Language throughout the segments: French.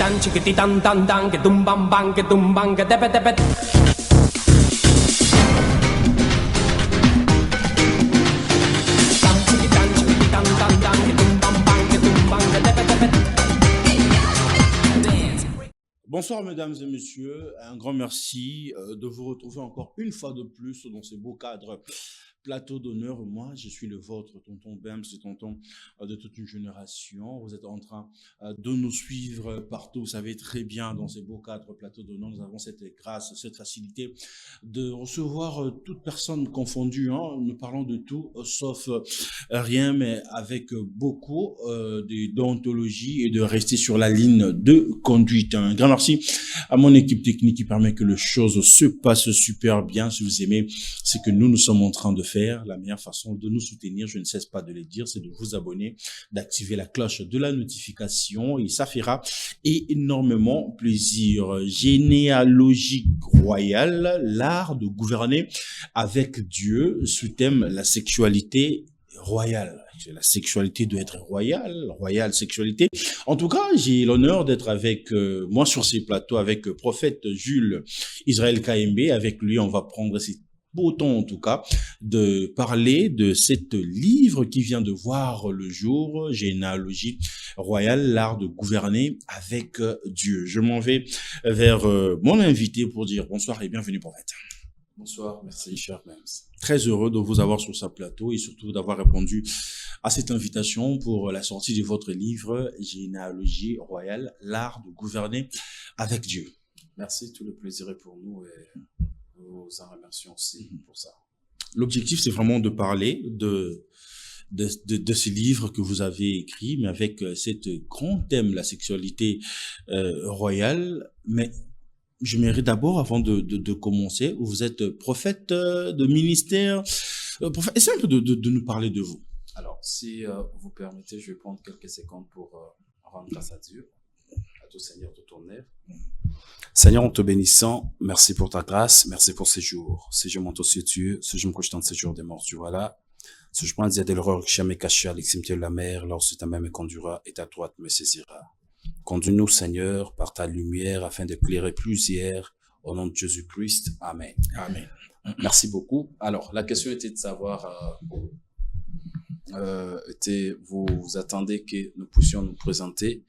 chiquitan, chiquititan, tan, tan, que tumban, que tepe, tepe. Bonsoir mesdames et messieurs, un grand merci de vous retrouver encore une fois de plus dans ces beaux cadres plateau d'honneur. Moi, je suis le vôtre, tonton Bems, tonton de toute une génération. Vous êtes en train de nous suivre partout. Vous savez très bien, dans ces beaux cadres plateau d'honneur, nous avons cette grâce, cette facilité de recevoir toute personne confondue. Hein. Nous parlons de tout, sauf rien, mais avec beaucoup de déontologie et de rester sur la ligne de conduite. Un grand merci à mon équipe technique qui permet que les choses se passent super bien. Si vous aimez ce que nous sommes en train de faire, la meilleure façon de nous soutenir, je ne cesse pas de le dire, c'est de vous abonner, d'activer la cloche de la notification et ça fera énormément plaisir. Généalogie royale, l'art de gouverner avec Dieu, sous-thème la sexualité royale. La sexualité doit être royale, royale sexualité. En tout cas, j'ai l'honneur d'être avec moi sur ces plateaux avec prophète Jules Israël KMB. Avec lui, on va prendre ces beau temps en tout cas de parler de cet livre qui vient de voir le jour, Généalogie royale, l'art de gouverner avec Dieu. Je m'en vais vers mon invité pour dire bonsoir et bienvenue prophète. Bonsoir, merci cher Bems. Très heureux de vous avoir sur ce plateau et surtout d'avoir répondu à cette invitation pour la sortie de votre livre Généalogie royale, l'art de gouverner avec Dieu. Merci, tout le plaisir est pour nous et nous en remercions aussi pour ça. L'objectif, c'est vraiment de parler de ce livre que vous avez écrit, mais avec cet grand thème, la sexualité royale. Mais j'aimerais d'abord, avant de commencer, vous êtes prophète de ministère. Essayez un peu de nous parler de vous. Alors, si vous permettez, je vais prendre quelques secondes pour rendre grâce à Dieu, à tout Seigneur de ton œuvre. Seigneur, en te bénissant, merci pour ta grâce, merci pour ces jours. Si je monte aux cieux Dieu, si je me couche dans ces jours des morts, tu vois là. Si je prends des de l'horreur que jamais cachée à l'extrémité de la mer, lorsque ta main me conduira et ta droite me saisira. Conduis-nous, Seigneur, par ta lumière afin d'éclairer plusieurs. Au nom de Jésus-Christ, Amen. Amen. Merci beaucoup. Alors, la question était de savoir, vous attendez que nous puissions nous présenter.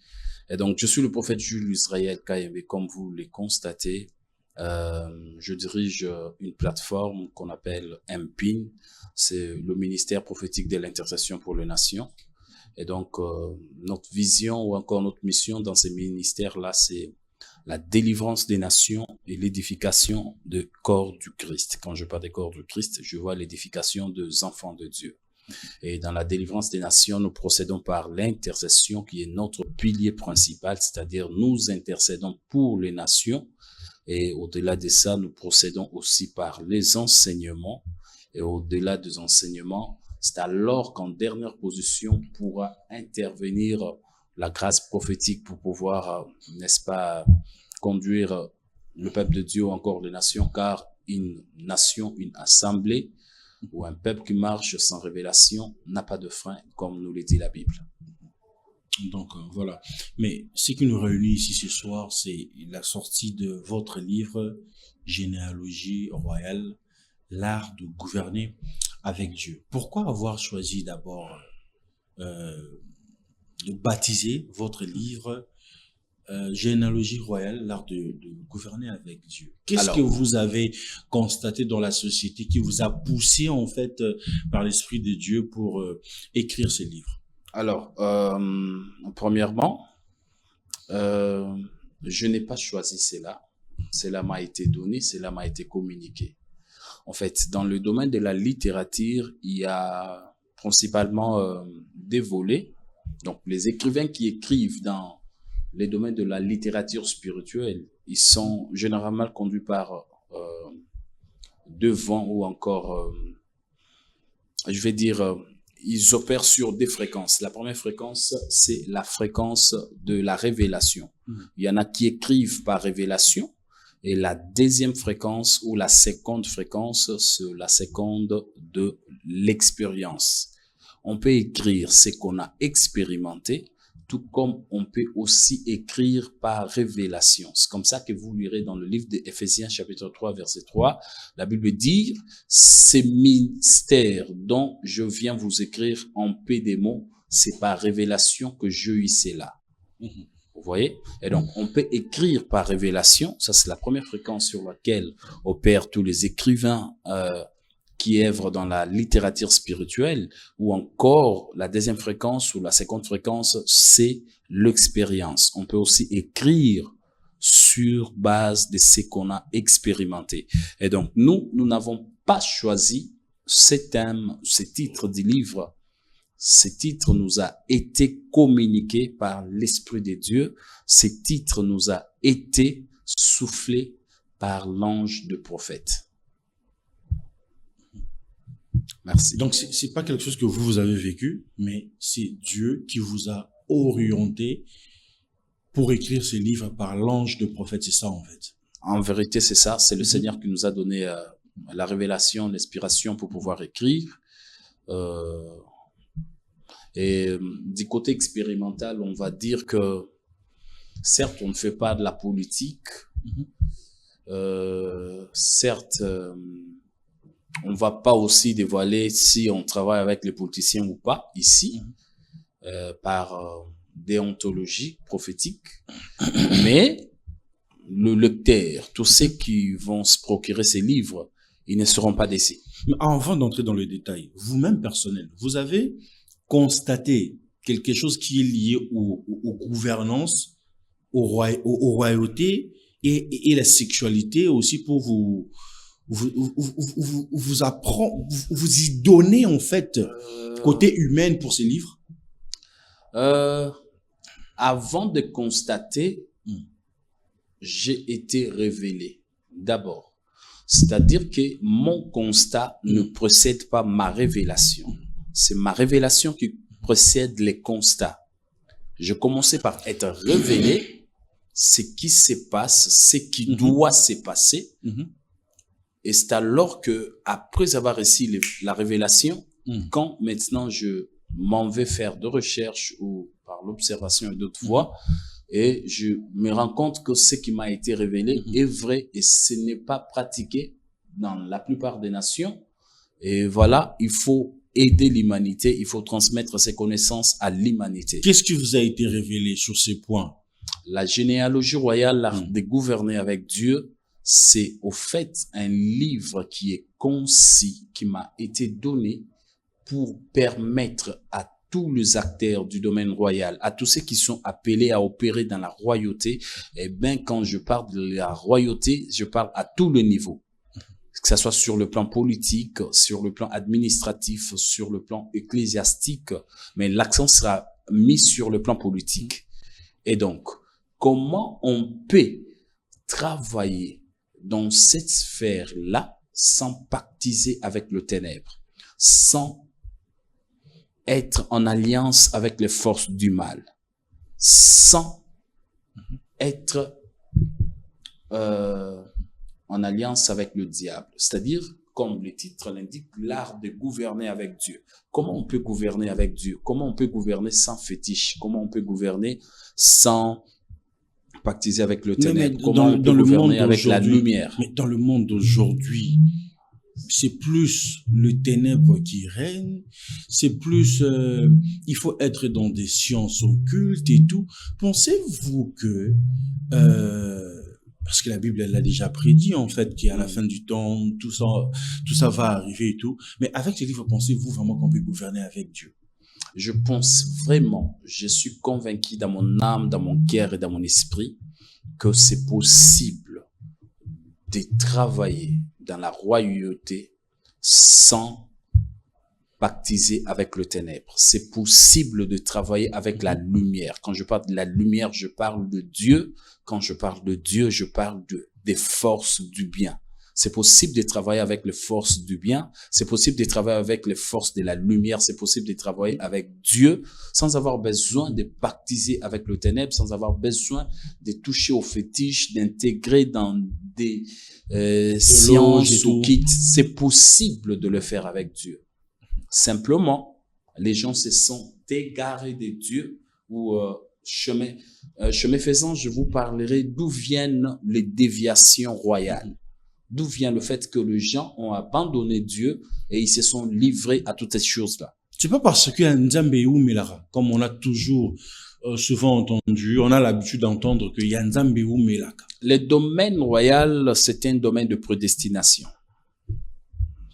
Et donc, je suis le prophète Jules Israël KMB, comme vous le constatez. Je dirige une plateforme qu'on appelle MPIN. C'est le ministère prophétique de l'intercession pour les nations. Et donc, notre vision ou encore notre mission dans ces ministères-là, c'est la délivrance des nations et l'édification du corps du Christ. Quand je parle du corps du Christ, je vois l'édification des enfants de Dieu. Et dans la délivrance des nations, nous procédons par l'intercession qui est notre pilier principal, c'est-à-dire nous intercédons pour les nations. Et au-delà de ça, nous procédons aussi par les enseignements. Et au-delà des enseignements, c'est alors qu'en dernière position pourra intervenir la grâce prophétique pour pouvoir, n'est-ce pas, conduire le peuple de Dieu, encore les nations, car une nation, une assemblée, ou un peuple qui marche sans révélation n'a pas de frein, comme nous le dit la Bible. Donc voilà. Mais ce qui nous réunit ici ce soir, c'est la sortie de votre livre Généalogie royale, l'art de gouverner avec Dieu. Pourquoi avoir choisi d'abord de baptiser votre livre Généalogie royale, l'art de gouverner avec Dieu? Qu'est-ce que vous avez constaté dans la société qui vous a poussé en fait par l'Esprit de Dieu pour écrire ce livre? Alors, premièrement, je n'ai pas choisi cela. Cela m'a été donné, cela m'a été communiqué. En fait, dans le domaine de la littérature, il y a principalement des volets. Donc, les écrivains qui écrivent dans les domaines de la littérature spirituelle, ils sont généralement conduits par deux vents ou encore, je vais dire, ils opèrent sur des fréquences. La première fréquence, c'est la fréquence de la révélation. Il y en a qui écrivent par révélation. Et la deuxième fréquence ou la seconde fréquence, c'est la seconde de l'expérience. On peut écrire ce qu'on a expérimenté, tout comme on peut aussi écrire par révélation. C'est comme ça que vous lirez dans le livre d'Éphésiens chapitre 3 verset 3, la Bible dit « Ces mystères dont je viens vous écrire en peu des mots, c'est par révélation que je y sais là. » Vous voyez? Et donc, on peut écrire par révélation. Ça, c'est la première fréquence sur laquelle opèrent tous les écrivains qui œuvrent dans la littérature spirituelle. Ou encore, la deuxième fréquence ou la seconde fréquence, c'est l'expérience. On peut aussi écrire sur base de ce qu'on a expérimenté. Et donc, nous n'avons pas choisi ce thème, ce titre du livre. Ce titre nous a été communiqué par l'Esprit de Dieu. Ce titre nous a été soufflé par l'ange de prophète. Merci. Donc, c'est pas quelque chose que vous avez vécu, mais c'est Dieu qui vous a orienté pour écrire ces livres par l'ange de prophète. C'est ça, en fait. En vérité, c'est ça. C'est le Seigneur qui nous a donné la révélation, l'inspiration pour pouvoir écrire. Et du côté expérimental, on va dire que certes, on ne fait pas de la politique. Certes, on ne va pas aussi dévoiler si on travaille avec les politiciens ou pas ici, par déontologie prophétique. Mais le lecteur, tous ceux qui vont se procurer ces livres, ils ne seront pas déçus. Mais avant d'entrer dans le détail, vous-même personnel, vous avez constaté quelque chose qui est lié aux gouvernances, aux royautés et la sexualité aussi pour vous apprendre, vous y donner en fait côté humain pour ces livres? Avant de constater, j'ai été révélé d'abord. C'est-à-dire que mon constat ne précède pas ma révélation. C'est ma révélation qui précède les constats. Je commençais par être révélé, ce qui se passe, ce qui doit se passer. Et c'est alors que, après avoir reçu la révélation, quand maintenant je m'en vais faire de recherche ou par l'observation et d'autres voies, et je me rends compte que ce qui m'a été révélé est vrai et ce n'est pas pratiqué dans la plupart des nations. Et voilà, il faut aider l'humanité, il faut transmettre ces connaissances à l'humanité. Qu'est-ce qui vous a été révélé sur ces points? La généalogie royale, l'art de gouverner avec Dieu, c'est au fait un livre qui est concis, qui m'a été donné pour permettre à tous les acteurs du domaine royal, à tous ceux qui sont appelés à opérer dans la royauté. Eh bien, quand je parle de la royauté, je parle à tous les niveaux. Que ce soit sur le plan politique, sur le plan administratif, sur le plan ecclésiastique, mais l'accent sera mis sur le plan politique. Et donc, comment on peut travailler dans cette sphère-là sans pactiser avec le ténèbre, sans être en alliance avec les forces du mal, sans être en alliance avec le diable. C'est-à-dire, comme le titre l'indique, l'art de gouverner avec Dieu. Comment on peut gouverner avec Dieu? Comment on peut gouverner sans fétiche? Comment on peut gouverner sans pactiser avec le ténèbre? Comment on peut gouverner avec la lumière? Mais dans le monde d'aujourd'hui, c'est plus le ténèbre qui règne, c'est plus il faut être dans des sciences occultes et tout. Pensez-vous que parce que la Bible, elle l'a déjà prédit, en fait, qu'à la fin du temps, tout ça va arriver et tout. Mais avec ces livres, pensez-vous vraiment qu'on peut gouverner avec Dieu? Je pense vraiment, je suis convaincu dans mon âme, dans mon cœur et dans mon esprit que c'est possible de travailler dans la royauté sans pactiser avec le ténèbre. C'est possible de travailler avec la lumière. Quand je parle de la lumière, je parle de Dieu. Quand je parle de Dieu, je parle des forces du bien. C'est possible de travailler avec les forces du bien. C'est possible de travailler avec les forces de la lumière. C'est possible de travailler avec Dieu sans avoir besoin de pactiser avec le ténèbre, sans avoir besoin de toucher aux fétiches, d'intégrer dans des sciences ou kits. C'est possible de le faire avec Dieu. Simplement, les gens se sont égarés de Dieu ou chemin faisant, je vous parlerai d'où viennent les déviations royales. D'où vient le fait que les gens ont abandonné Dieu et ils se sont livrés à toutes ces choses-là. C'est pas parce qu'il y a Nzambe ou Melara, comme on a toujours souvent entendu, on a l'habitude d'entendre qu'il y a Nzambe ou Melaka. Le domaine royal, c'est un domaine de prédestination.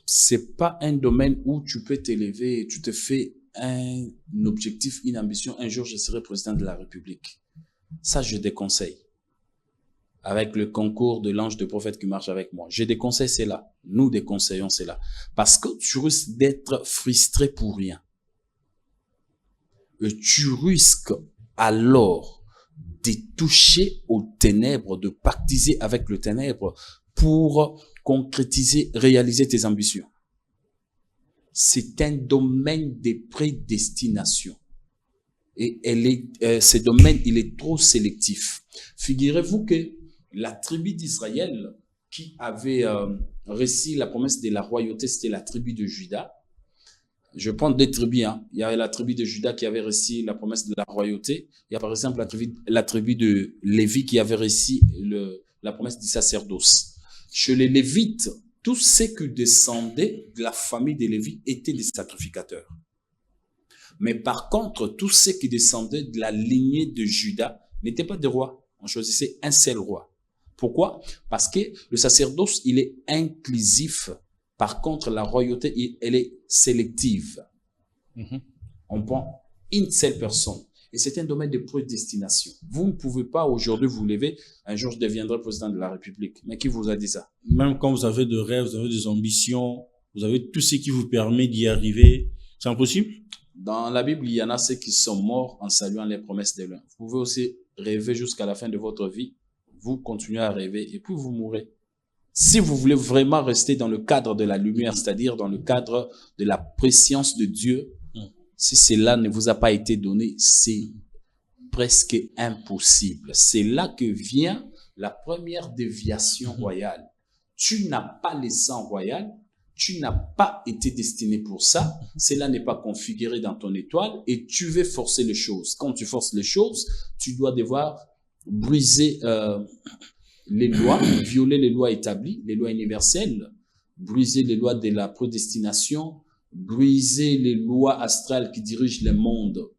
C'est pas un domaine où tu peux t'élever et tu te fais un objectif, une ambition. Un jour, je serai président de la République. Ça, je déconseille. Avec le concours de l'ange de prophète qui marche avec moi. Je déconseille cela. Nous déconseillons cela. Parce que tu risques d'être frustré pour rien. Et tu risques alors de toucher aux ténèbres, de pactiser avec le ténèbre pour concrétiser, réaliser tes ambitions. C'est un domaine de prédestination. Et ce domaine, il est trop sélectif. Figurez-vous que la tribu d'Israël qui avait reçu la promesse de la royauté, c'était la tribu de Juda. Je prends deux tribus. Il y avait la tribu de Juda qui avait reçu la promesse de la royauté. Il y a par exemple la tribu de Lévi qui avait reçu la promesse du sacerdoce. Chez les Lévites, tous ceux qui descendaient de la famille de Lévi étaient des sacrificateurs. Mais par contre, tous ceux qui descendaient de la lignée de Juda n'étaient pas des rois. On choisissait un seul roi. Pourquoi? Parce que le sacerdoce, il est inclusif. Par contre, la royauté, elle est sélective. On prend une seule personne. Et c'est un domaine de prédestination. Vous ne pouvez pas aujourd'hui vous lever, un jour je deviendrai président de la République. Mais qui vous a dit ça? Même quand vous avez des rêves, vous avez des ambitions, vous avez tout ce qui vous permet d'y arriver, c'est impossible? Dans la Bible, il y en a ceux qui sont morts en saluant les promesses de l'un. Vous pouvez aussi rêver jusqu'à la fin de votre vie. Vous continuez à rêver et puis vous mourrez. Si vous voulez vraiment rester dans le cadre de la lumière, c'est-à-dire dans le cadre de la préscience de Dieu, si cela ne vous a pas été donné, c'est presque impossible. C'est là que vient la première déviation royale. Tu n'as pas le sang royal, tu n'as pas été destiné pour ça, cela n'est pas configuré dans ton étoile et tu veux forcer les choses. Quand tu forces les choses, tu dois devoir briser les lois, violer les lois établies, les lois universelles, briser les lois de la prédestination, briser les lois astrales qui dirigent le monde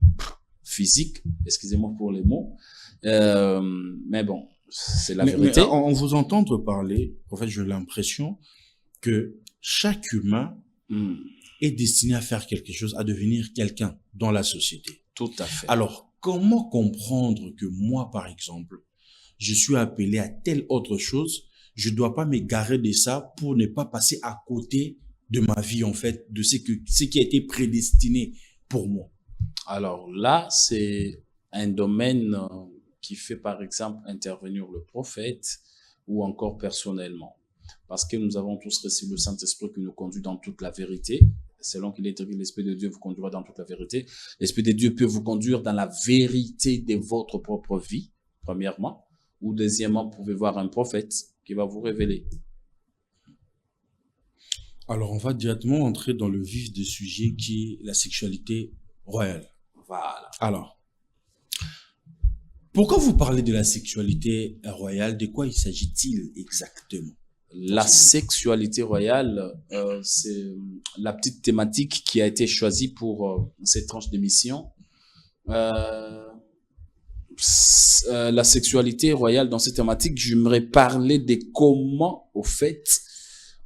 physique, excusez-moi pour les mots, mais bon, c'est la vérité. Mais en vous entendre parler, en fait, j'ai l'impression que chaque humain est destiné à faire quelque chose, à devenir quelqu'un dans la société. Tout à fait. Alors, comment comprendre que moi, par exemple, je suis appelé à telle autre chose, je ne dois pas m'égarer de ça pour ne pas passer à côté de ma vie, en fait, de ce qui a été prédestiné pour moi? Alors là, c'est un domaine qui fait, par exemple, intervenir le prophète ou encore personnellement. Parce que nous avons tous reçu le Saint-Esprit qui nous conduit dans toute la vérité. Selon qu'il est écrit, l'Esprit de Dieu vous conduira dans toute la vérité. L'Esprit de Dieu peut vous conduire dans la vérité de votre propre vie, premièrement. Ou deuxièmement, vous pouvez voir un prophète qui va vous révéler. Alors, on va directement entrer dans le vif du sujet qui est la sexualité royale. Voilà. Alors, pourquoi vous parlez de la sexualité royale? De quoi il s'agit-il exactement? La sexualité royale, c'est la petite thématique qui a été choisie pour cette tranche d'émission. La sexualité royale, dans cette thématique, j'aimerais parler de comment, au fait,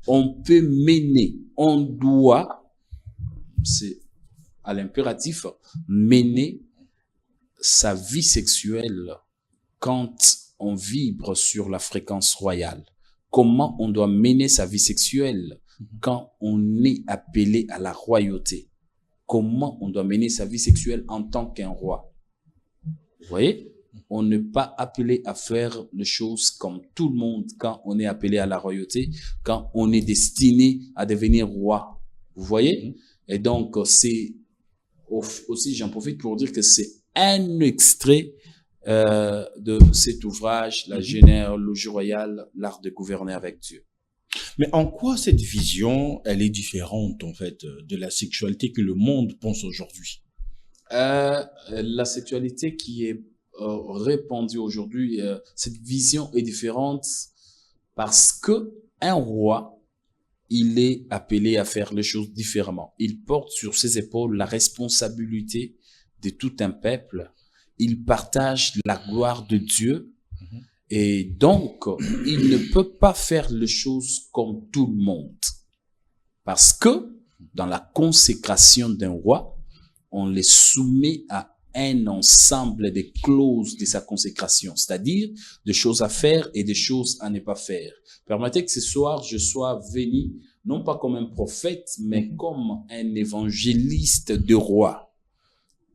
on peut mener, on doit, c'est à l'impératif, mener sa vie sexuelle quand on vibre sur la fréquence royale. Comment on doit mener sa vie sexuelle quand on est appelé à la royauté. Comment on doit mener sa vie sexuelle en tant qu'un roi. Vous voyez? On n'est pas appelé à faire les choses comme tout le monde quand on est appelé à la royauté, quand on est destiné à devenir roi. Vous voyez? Et donc, c'est aussi, j'en profite pour dire que c'est un extrait de cet ouvrage, La généalogie royale, l'art de gouverner avec Dieu. Mais en quoi cette vision, elle est différente, en fait, de la sexualité que le monde pense aujourd'hui? La sexualité qui est répandue aujourd'hui. Cette vision est différente parce que un roi, il est appelé à faire les choses différemment. Il porte sur ses épaules la responsabilité de tout un peuple. Il partage la gloire de Dieu. Et donc, il ne peut pas faire les choses comme tout le monde. Parce que dans la consécration d'un roi, on les soumet à un ensemble de clauses de sa consécration, c'est-à-dire des choses à faire et des choses à ne pas faire. Permettez que ce soir, je sois venu, non pas comme un prophète, mais comme un évangéliste de roi,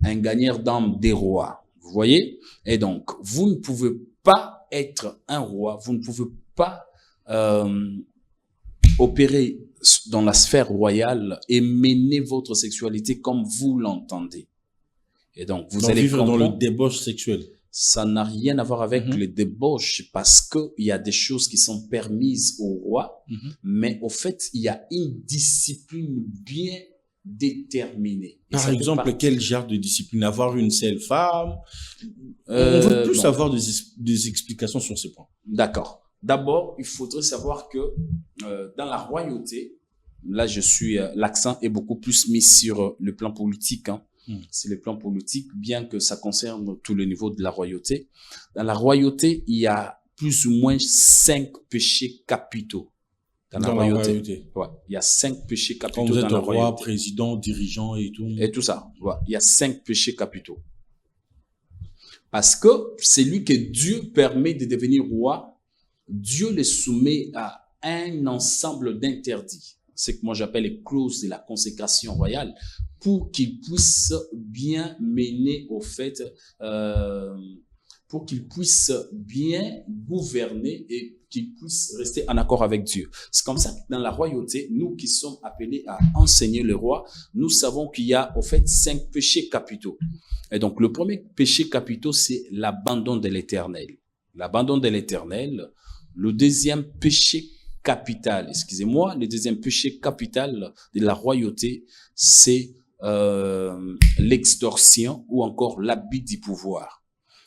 un gagneur d'âme des rois. Vous voyez? Et donc, vous ne pouvez pas être un roi, vous ne pouvez pas opérer dans la sphère royale et mener votre sexualité comme vous l'entendez. Et donc, vous allez vivre dans le débauche sexuel. Ça n'a rien à voir avec le débauche parce que il y a des choses qui sont permises au roi, mais au fait, il y a une discipline bien déterminée. Et par exemple, quel genre de discipline? Avoir une seule femme? On veut plus avoir des explications sur ces points. D'accord. D'abord, il faudrait savoir que dans la royauté, là, l'accent est beaucoup plus mis sur le plan politique. C'est le plan politique, bien que ça concerne tous les niveaux de la royauté. Dans la royauté, il y a plus ou moins 5 péchés capitaux. Dans la royauté. Ouais, il y a 5 péchés capitaux dans la royauté. Quand vous êtes roi, président, dirigeant et tout. Et tout ça. Ouais, il y a 5 péchés capitaux. Parce que c'est lui que Dieu permet de devenir roi. Dieu les soumet à un ensemble d'interdits. C'est que moi j'appelle les clauses de la consécration royale, pour qu'ils puissent bien mener au fait, pour qu'ils puissent bien gouverner et qu'ils puissent rester en accord avec Dieu. C'est comme ça que dans la royauté, nous qui sommes appelés à enseigner le roi, nous savons qu'il y a au fait 5 péchés capitaux. Et donc le premier péché capitaux, c'est l'abandon de l'Éternel. L'abandon de l'Éternel. Le deuxième péché capital, excusez-moi, le deuxième péché capital de la royauté, c'est l'extorsion ou encore l'abus du pouvoir.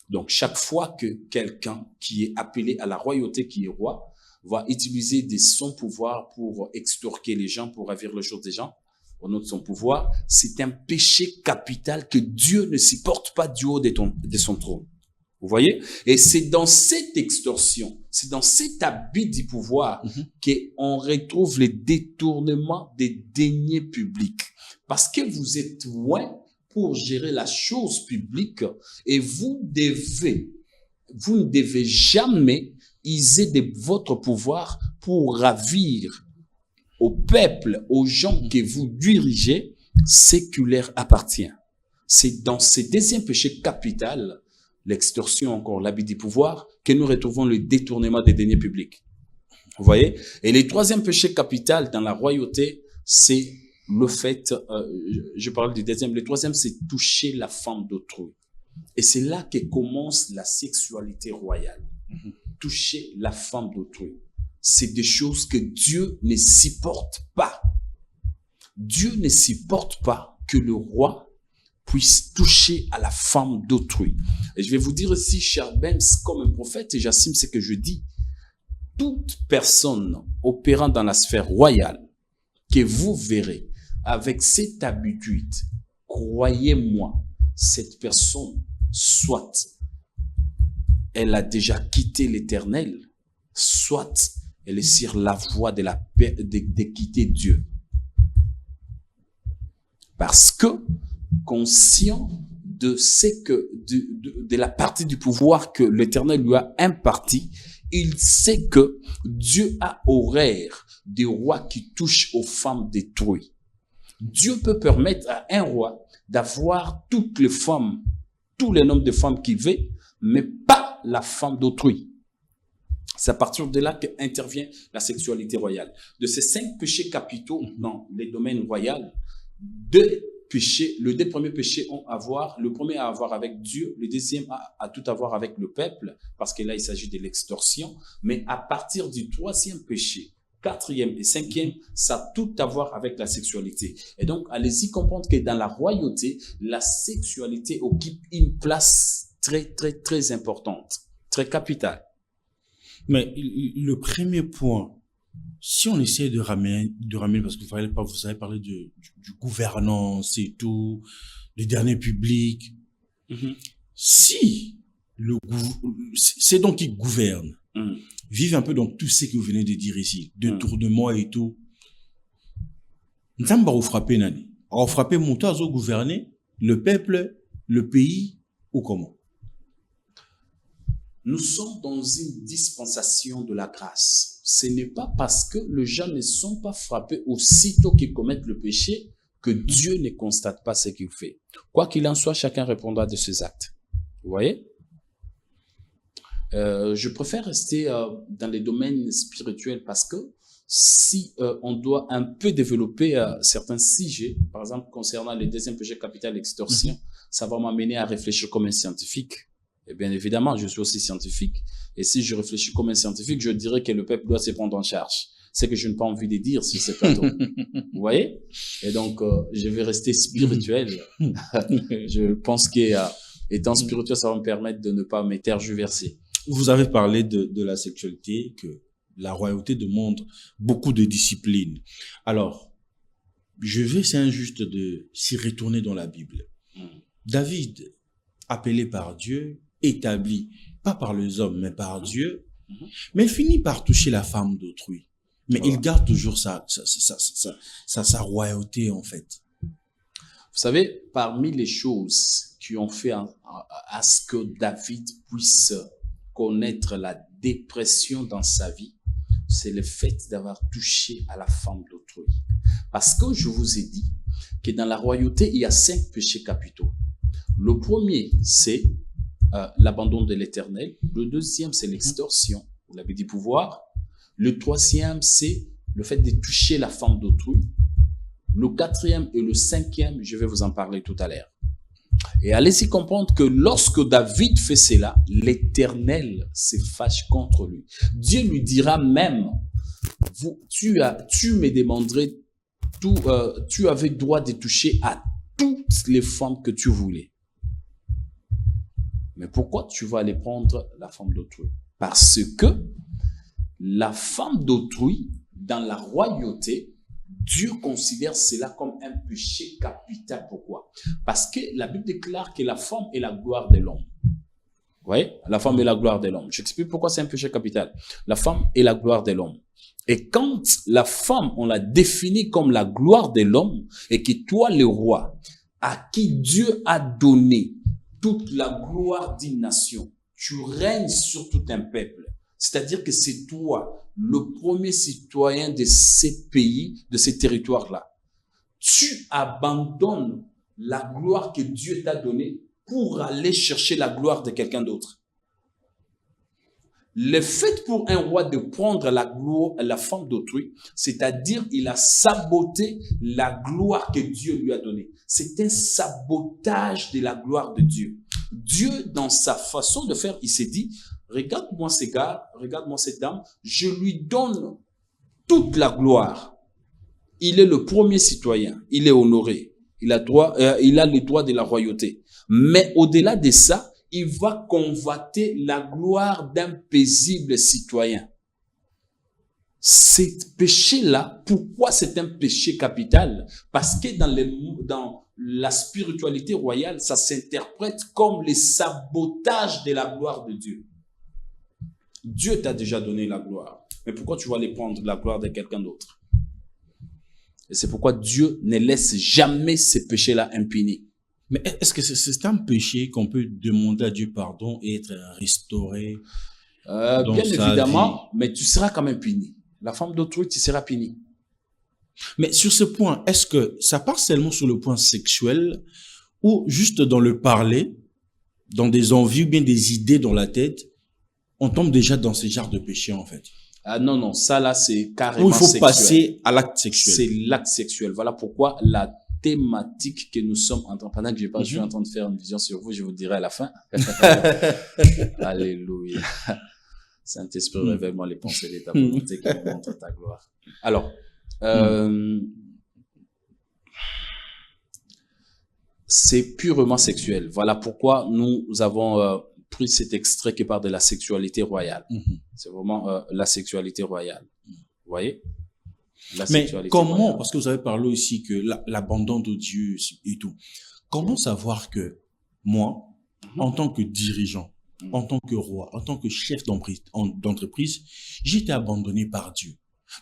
Donc, chaque fois que quelqu'un qui est appelé à la royauté, qui est roi, va utiliser de son pouvoir pour extorquer les gens, pour ravir les choses des gens, au nom de son pouvoir, c'est un péché capital que Dieu ne supporte pas du haut de son trône. Vous voyez? Et c'est dans cette extorsion, c'est dans cet abus du pouvoir qu'on retrouve les détournements des deniers publics. Parce que vous êtes loin pour gérer la chose publique et vous ne devez jamais user de votre pouvoir pour ravir au peuple, aux gens que vous dirigez, ce qui leur appartient. C'est dans ce deuxième péché capital, l'extorsion encore, l'abus du pouvoir, que nous retrouvons le détournement des deniers publics. Vous voyez? Et le troisième péché capital dans la royauté, c'est le fait, je parle du deuxième, le troisième, c'est toucher la femme d'autrui. Et c'est là que commence la sexualité royale. Toucher la femme d'autrui. C'est des choses que Dieu ne supporte pas. Dieu ne supporte pas que le roi puisse toucher à la femme d'autrui. Et je vais vous dire aussi, cher Bems, comme un prophète, et j'assume ce que je dis, toute personne opérant dans la sphère royale que vous verrez avec cette habitude, croyez-moi, cette personne, soit elle a déjà quitté l'Éternel, soit elle est sur la voie de quitter Dieu. Parce que conscient de ce que de la partie du pouvoir que l'Éternel lui a imparti, il sait que Dieu a horreur des rois qui touchent aux femmes d'autrui. Dieu peut permettre à un roi d'avoir toutes les femmes, tous les nombres de femmes qu'il veut, mais pas la femme d'autrui. C'est à partir de là qu'intervient la sexualité royale. De ces 5 péchés capitaux dans les domaines royaux, 2 péchés, les 2 premiers péchés ont à voir, le premier a à voir avec Dieu, le deuxième a tout à voir avec le peuple, parce que là il s'agit de l'extorsion, mais à partir du 3e péché, 4e et 5e, ça a tout à voir avec la sexualité. Et donc, allez-y comprendre que dans la royauté, la sexualité occupe une place très importante, très capitale. Mais le premier point, si on essaie de ramener parce que vous avez parlé du gouvernance et tout, du dernier public. Si c'est donc qui gouverne, vivent un peu dans tout ce que vous venez de dire ici, détournement et tout. Nous sommes frapper Nani. On frapper Mouta à gouverner le peuple, le pays ou comment? Nous sommes dans une dispensation de la grâce. Ce n'est pas parce que les gens ne sont pas frappés aussitôt qu'ils commettent le péché que Dieu ne constate pas ce qu'il fait. Quoi qu'il en soit, chacun répondra de ses actes. Vous voyez? Je préfère rester dans les domaines spirituels parce que si on doit un peu développer certains sujets, par exemple concernant le deuxième péché capital, l'extorsion, ça va m'amener à réfléchir comme un scientifique. Et bien évidemment, je suis aussi scientifique. Et si je réfléchis comme un scientifique, je dirais que le peuple doit se prendre en charge. C'est que je n'ai pas envie de dire sur ce plateau. Vous voyez? Et donc, je vais rester spirituel. Je pense qu'étant spirituel, ça va me permettre de ne pas me tergiverser. Vous avez parlé de la sexualité, que la royauté demande beaucoup de discipline. Alors, je vais, c'est injuste de s'y retourner dans la Bible. David, appelé par Dieu, établi, pas par les hommes, mais par Dieu, mais finit par toucher la femme d'autrui. Mais il garde toujours sa royauté, en fait. Vous savez, parmi les choses qui ont fait à ce que David puisse connaître la dépression dans sa vie, c'est le fait d'avoir touché à la femme d'autrui. Parce que je vous ai dit que dans la royauté, il y a 5 péchés capitaux. Le premier, c'est l'abandon de l'Éternel. Le deuxième, c'est l'extorsion, ou l'abus du pouvoir. Le troisième, c'est le fait de toucher la femme d'autrui. Le quatrième et le cinquième, je vais vous en parler tout à l'heure. Et allez-y comprendre que lorsque David fait cela, l'Éternel se fâche contre lui. Dieu lui dira même, tu me demanderais tout, tu avais droit de toucher à toutes les femmes que tu voulais. Mais pourquoi tu vas aller prendre la femme d'autrui? Parce que la femme d'autrui, dans la royauté, Dieu considère cela comme un péché capital. Pourquoi? Parce que la Bible déclare que la femme est la gloire de l'homme. Vous voyez? La femme est la gloire de l'homme. J'explique pourquoi c'est un péché capital. La femme est la gloire de l'homme. Et quand la femme, on la définit comme la gloire de l'homme, et que toi, le roi, à qui Dieu a donné toute la gloire d'une nation, tu règnes sur tout un peuple. C'est-à-dire que c'est toi, le premier citoyen de ces pays, de ces territoires-là. Tu abandonnes la gloire que Dieu t'a donnée pour aller chercher la gloire de quelqu'un d'autre. Le fait pour un roi de prendre la gloire, la femme d'autrui, c'est-à-dire il a saboté la gloire que Dieu lui a donnée. C'est un sabotage de la gloire de Dieu. Dieu, dans sa façon de faire, il s'est dit, regarde-moi ces gars, regarde-moi cette dame, je lui donne toute la gloire. Il est le premier citoyen, il est honoré, il a le droit de la royauté. Mais au-delà de ça, il va convoiter la gloire d'un paisible citoyen. Ce péché-là, pourquoi c'est un péché capital? Parce que dans la spiritualité royale, ça s'interprète comme le sabotage de la gloire de Dieu. Dieu t'a déjà donné la gloire. Mais pourquoi tu vas aller prendre la gloire de quelqu'un d'autre? Et c'est pourquoi Dieu ne laisse jamais ces péchés-là impunis. Mais est-ce que c'est un péché qu'on peut demander à Dieu pardon et être restauré dans bien sa évidemment, vie? mais tu seras quand même puni. La femme d'autrui, tu seras puni. Mais sur ce point, est-ce que ça part seulement sur le point sexuel ou juste dans le parler, dans des envies ou bien des idées dans la tête, on tombe déjà dans ce genre de péché en fait? Non, non, ça là, c'est carrément Ou il faut sexuel. passer à l'acte sexuel. C'est l'acte sexuel. Voilà pourquoi la thématique que nous sommes en train, pendant que je suis en train de faire une vision sur vous, je vous dirai à la fin. Alléluia. Saint-Esprit, révèle-moi les pensées de ta volonté qui me montrent ta gloire. Alors, c'est purement sexuel. Voilà pourquoi nous avons pris cet extrait qui parle de la sexualité royale. C'est vraiment la sexualité royale. Vous voyez? La Mais sexualité comment, royale. parce que vous avez parlé aussi que l'abandon de Dieu et tout, comment savoir que moi, en tant que dirigeant, en tant que roi, en tant que chef d'entreprise, j'ai été abandonné par Dieu?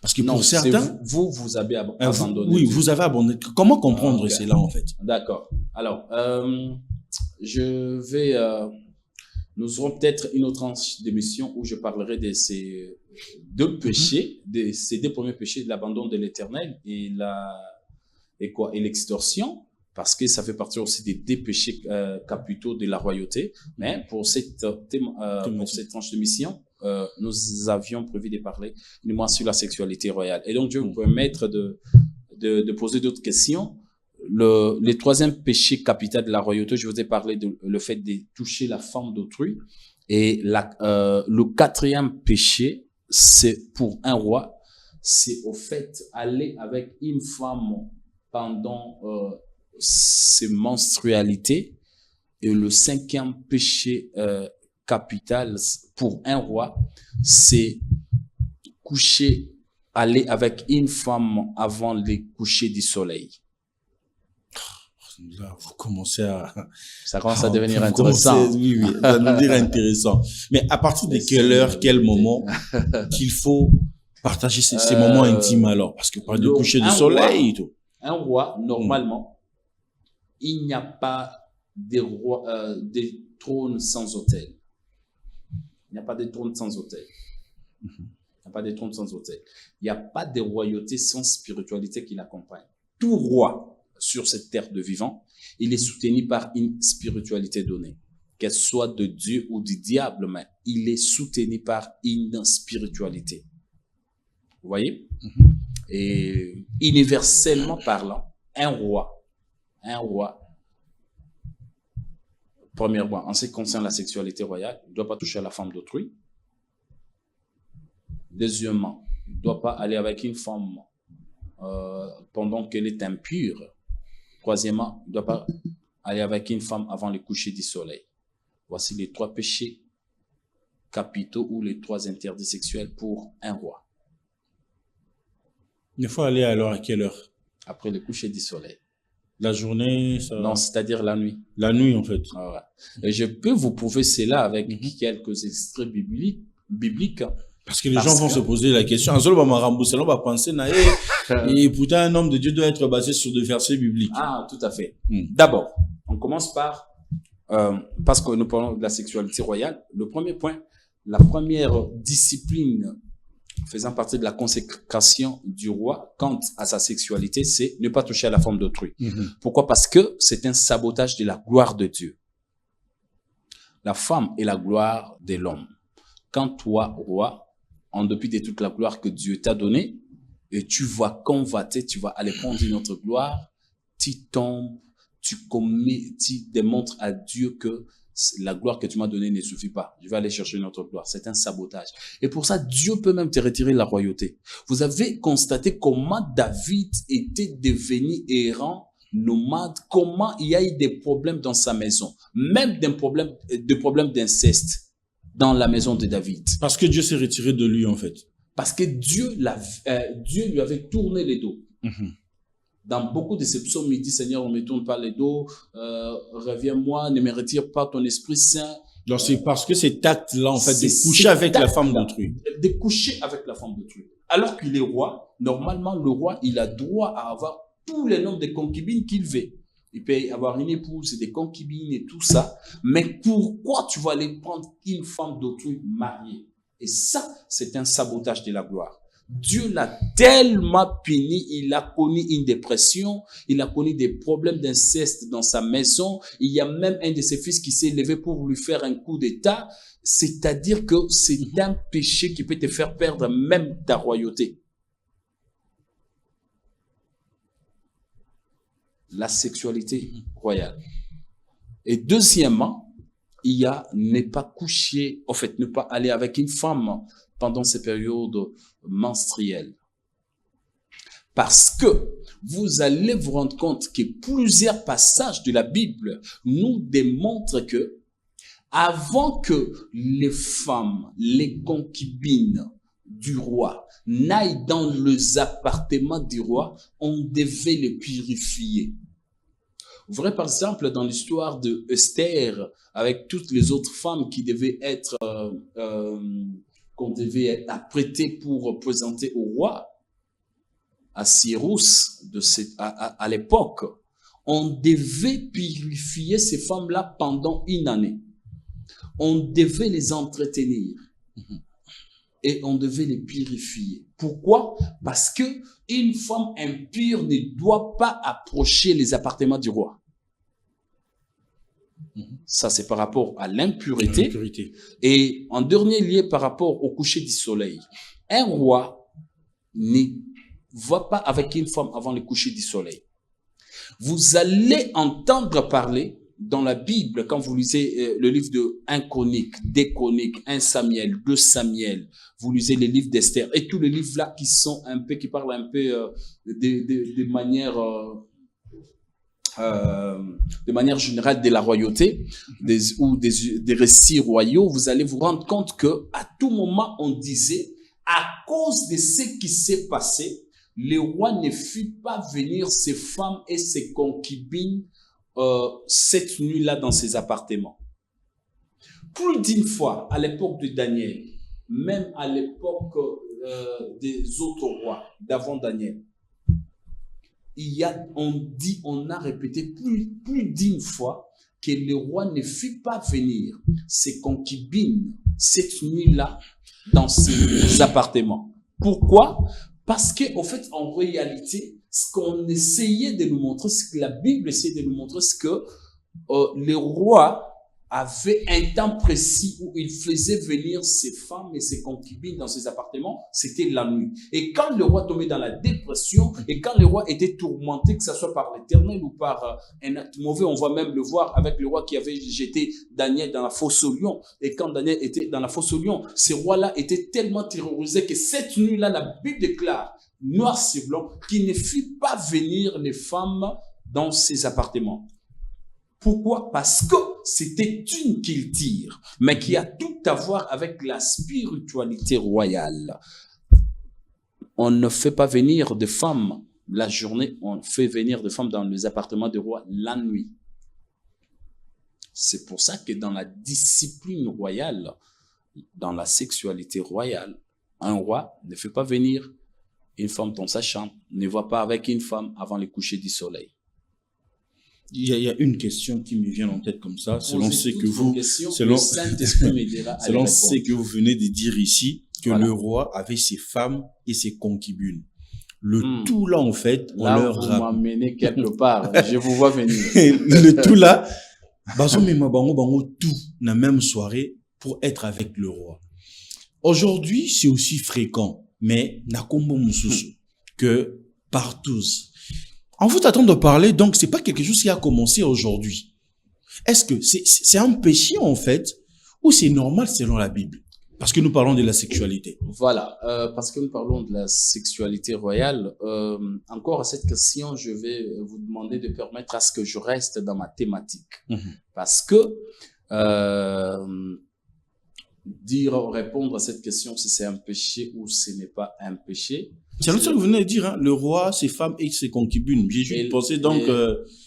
Parce que Non, pour c'est certains, vous avez abandonné. oui, Dieu. vous avez abandonné. Comment comprendre Ok. cela en fait? D'accord. Alors, je vais... nous aurons peut-être une autre tranche d'émission où je parlerai de ces deux péchés, de ces deux premiers péchés, de l'abandon de l'Éternel et et l'extorsion, parce que ça fait partie aussi des deux péchés capitaux de la royauté. Mais pour cette tranche d'émission, nous avions prévu de parler uniquement sur la sexualité royale. Et donc, je vais vous permettre de poser d'autres questions. Le troisième péché capital de la royauté, je vous ai parlé de le fait de toucher la femme d'autrui. Et le quatrième péché, c'est pour un roi, c'est au fait aller avec une femme pendant ses menstrualités. Et le cinquième péché capital pour un roi, c'est aller avec une femme avant le coucher du soleil. Là, vous commencez à... Ça commence à devenir vous intéressant. commencez- oui, ça nous dire intéressant. Mais à partir de quelle heure, quel moment qu'il faut partager ces moments intimes alors? Parce que par le coucher du soleil et tout. Un roi, normalement, il n'y a pas de trône sans autel. Il n'y a pas de trône sans autel. Il n'y a pas de trône sans autel. Il n'y a pas de royauté sans spiritualité qui l'accompagne. Tout roi sur cette terre de vivant, il est soutenu par une spiritualité donnée. Qu'elle soit de Dieu ou du diable, mais il est soutenu par une spiritualité. Vous voyez? Et universellement parlant, un roi, premièrement, en ce qui concerne la sexualité royale, il ne doit pas toucher à la femme d'autrui. Deuxièmement, il ne doit pas aller avec une femme pendant qu'elle est impure. Troisièmement, il ne doit pas aller avec une femme avant le coucher du soleil. Voici les trois péchés capitaux ou les trois interdits sexuels pour un roi. Il faut aller alors à quelle heure? Après le coucher du soleil. La journée, ça... Non, c'est-à-dire la nuit. La nuit en fait. Voilà. Et je peux vous prouver cela avec quelques extraits bibliques. Parce que les gens vont se poser la question. On va penser, et pourtant un homme de Dieu doit être basé sur des versets bibliques. Ah, tout à fait. D'abord, on commence par, parce que nous parlons de la sexualité royale, le premier point, la première discipline faisant partie de la consécration du roi quant à sa sexualité, c'est ne pas toucher à la femme d'autrui. Pourquoi? Parce que c'est un sabotage de la gloire de Dieu. La femme est la gloire de l'homme. Quand toi, roi, en dépit de toute la gloire que Dieu t'a donnée, et tu vas convoiter, tu vas aller prendre une autre gloire, tu tombes, tu démontres à Dieu que la gloire que tu m'as donnée ne suffit pas. Je vais aller chercher une autre gloire. C'est un sabotage. Et pour ça, Dieu peut même te retirer la royauté. Vous avez constaté comment David était devenu errant, nomade, comment il y a eu des problèmes dans sa maison, même des problèmes d'inceste dans la maison de David. Parce que Dieu s'est retiré de lui en fait. Parce que Dieu lui avait tourné les dos. Dans beaucoup de ces psaumes, il dit, Seigneur, on ne me tourne pas les dos, reviens-moi, ne me retire pas ton Esprit Saint. Donc c'est parce que cet acte-là, en fait, de coucher avec la femme d'autrui. De coucher avec la femme d'autrui. Alors qu'il est roi, normalement, le roi, il a droit à avoir tous les nombres de concubines qu'il veut. Il peut y avoir une épouse et des concubines et tout ça. Mais pourquoi tu vas aller prendre une femme d'autrui mariée? Et ça, c'est un sabotage de la gloire. Dieu l'a tellement puni, il a connu une dépression, il a connu des problèmes d'inceste dans sa maison. Il y a même un de ses fils qui s'est levé pour lui faire un coup d'état. C'est-à-dire que c'est un péché qui peut te faire perdre même ta royauté. La sexualité royale. Et deuxièmement, il y a ne pas coucher, en fait, ne pas aller avec une femme pendant ces périodes menstruelles. Parce que vous allez vous rendre compte que plusieurs passages de la Bible nous démontrent que avant que les femmes, les concubines du roi n'aillent dans les appartements du roi, on devait les purifier. Vous verrez par exemple dans l'histoire de Esther avec toutes les autres femmes qui devaient être qu'on devait apprêter pour présenter au roi à Cyrus à l'époque, on devait purifier ces femmes-là pendant une année. On devait les entretenir et on devait les purifier. Pourquoi? Parce que une femme impure ne doit pas approcher les appartements du roi. Ça, c'est par rapport à l'impureté. Et en dernier lieu, par rapport au coucher du soleil. Un roi ne va pas avec une femme avant le coucher du soleil. Vous allez entendre parler dans la Bible, quand vous lisez le livre de 1 Chronique, 2 Chroniques, 1 Samuel, 2 Samuel, vous lisez les livres d'Esther et tous les livres là qui sont un peu, qui parlent un peu de manière générale de la royauté ou des récits royaux, vous allez vous rendre compte que à tout moment on disait, à cause de ce qui s'est passé, le roi ne fit pas venir ses femmes et ses concubines cette nuit-là dans ses appartements. Plus d'une fois, à l'époque de Daniel, même à l'époque des autres rois d'avant Daniel, on a répété plus d'une fois que le roi ne fit pas venir ses concubines cette nuit-là dans ses appartements. Pourquoi? Parce que, en fait, en réalité, ce qu'on essayait de nous montrer, ce que la Bible essayait de nous montrer, c'est que le roi avait un temps précis où il faisait venir ses femmes et ses concubines dans ses appartements, c'était la nuit. Et quand le roi tombait dans la dépression, et quand le roi était tourmenté, que ce soit par l'Éternel ou par un acte mauvais, on va même le voir avec le roi qui avait jeté Daniel dans la fosse au lion. Et quand Daniel était dans la fosse au lion, ce roi-là était tellement terrorisé que cette nuit-là, la Bible déclare, noir sur blanc, qu'il ne fit pas venir les femmes dans ses appartements. Pourquoi? Parce que c'était une culture, mais qui a tout à voir avec la spiritualité royale. On ne fait pas venir de femmes la journée, on fait venir des femmes dans les appartements du roi la nuit. C'est pour ça que dans la discipline royale, dans la sexualité royale, un roi ne fait pas venir une femme dans sa chambre, ne va pas avec une femme avant le coucher du soleil. Il y a une question qui me vient en tête comme ça, selon ce que vous venez de dire ici, que voilà. Le roi avait ses femmes et ses concubines. Le tout là, en fait, on là, leur vous m'amenez quelque part. Je vous vois venir. Le tout là, tout la même soirée pour être avec le roi. Aujourd'hui, c'est aussi fréquent, mais nakombo mususu que partout. En vous attendant de parler, donc c'est pas quelque chose qui a commencé aujourd'hui. Est-ce que c'est un péché en fait, ou c'est normal selon la Bible? Parce que nous parlons de la sexualité. Voilà, parce que nous parlons de la sexualité royale. Encore à cette question, je vais vous demander de permettre à ce que je reste dans ma thématique. Parce que répondre à cette question si c'est un péché ou ce n'est pas un péché. C'est ce que vous venez de dire, hein, le roi, ses femmes et ses concubines. J'ai juste pensé donc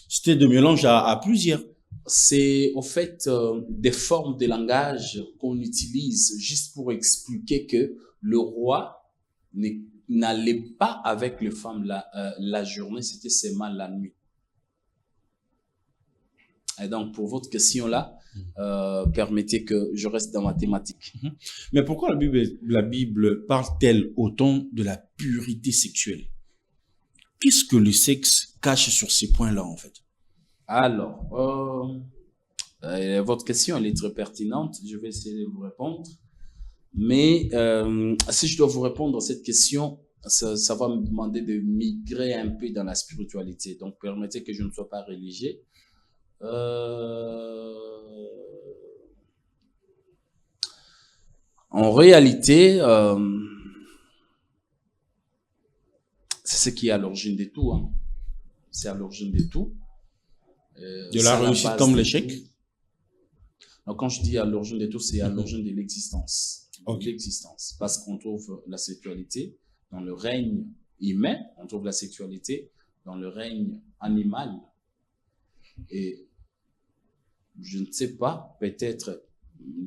c'était de mélange à plusieurs. C'est au fait des formes de langage qu'on utilise juste pour expliquer que le roi n'allait pas avec les femmes la journée, c'était seulement la nuit. Et donc pour votre question là, permettez que je reste dans ma thématique. Mais pourquoi la Bible parle-t-elle autant de la pureté sexuelle? Qu'est-ce que le sexe cache sur ces points-là en fait? Alors, votre question elle est très pertinente. Je vais essayer de vous répondre. Mais si je dois vous répondre à cette question, ça va me demander de migrer un peu dans la spiritualité. Donc permettez que je ne sois pas religieux. En réalité, c'est ce qui est à l'origine de tout. Hein. C'est à l'origine de tout. De la réussite comme l'échec? Donc, quand je dis à l'origine de tout, c'est à l'origine de l'existence. Okay. L'existence. Parce qu'on trouve la sexualité dans le règne humain, on trouve la sexualité dans le règne animal. Et je ne sais pas, peut-être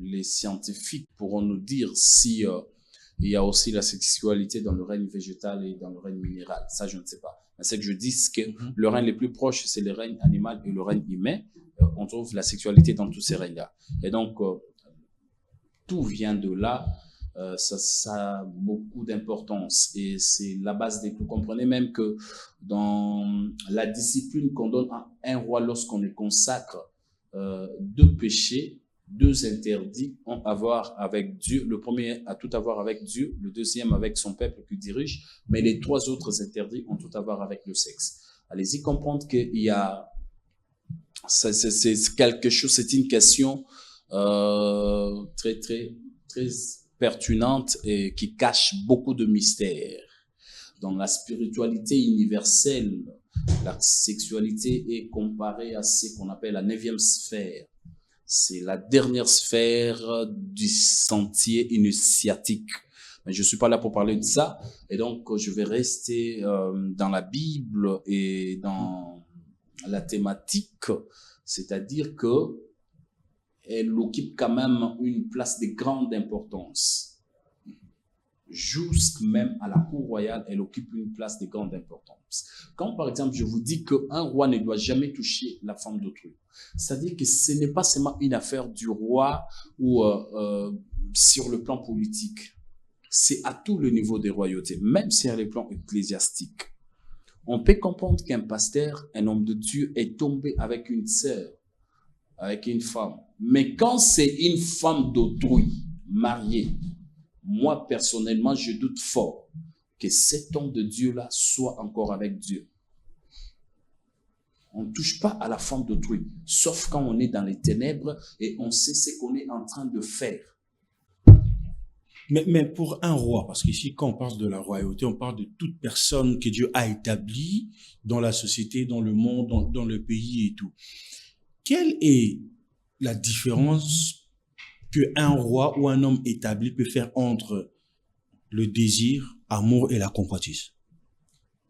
les scientifiques pourront nous dire si il y a aussi la sexualité dans le règne végétal et dans le règne minéral. Ça, je ne sais pas. Mais c'est que je dis que le règne le plus proche, c'est le règne animal et le règne humain. On trouve la sexualité dans tous ces règnes-là. Et donc, tout vient de là. Ça a beaucoup d'importance et c'est la base de tout. Comprenez même que dans la discipline qu'on donne à un roi lorsqu'on le consacre, 2 péchés, 2 interdits ont à voir avec Dieu. Le premier a tout à voir avec Dieu, le deuxième avec son peuple qu'il dirige, mais les 3 autres interdits ont tout à voir avec le sexe. Allez-y comprendre qu'il y a, c'est quelque chose, c'est une question très pertinente et qui cache beaucoup de mystères. Dans la spiritualité universelle, la sexualité est comparée à ce qu'on appelle la 9e sphère. C'est la dernière sphère du sentier initiatique. Mais je ne suis pas là pour parler de ça. Et donc, je vais rester dans la Bible et dans la thématique. C'est-à-dire que elle occupe quand même une place de grande importance. Jusque même à la cour royale, elle occupe une place de grande importance. Quand, par exemple, je vous dis qu'un roi ne doit jamais toucher la femme d'autrui, c'est-à-dire que ce n'est pas seulement une affaire du roi ou sur le plan politique. C'est à tout le niveau des royautés, même sur le plan ecclésiastique. On peut comprendre qu'un pasteur, un homme de Dieu, est tombé avec une sœur, avec une femme. Mais quand c'est une femme d'autrui, mariée, moi, personnellement, je doute fort que cet homme de Dieu-là soit encore avec Dieu. On ne touche pas à la femme d'autrui, sauf quand on est dans les ténèbres et on sait ce qu'on est en train de faire. Mais pour un roi, parce qu'ici, quand on parle de la royauté, on parle de toute personne que Dieu a établie dans la société, dans le monde, dans le pays et tout. Quelle est la différence qu'un roi ou un homme établi peut faire entre le désir, l'amour et la convoitise?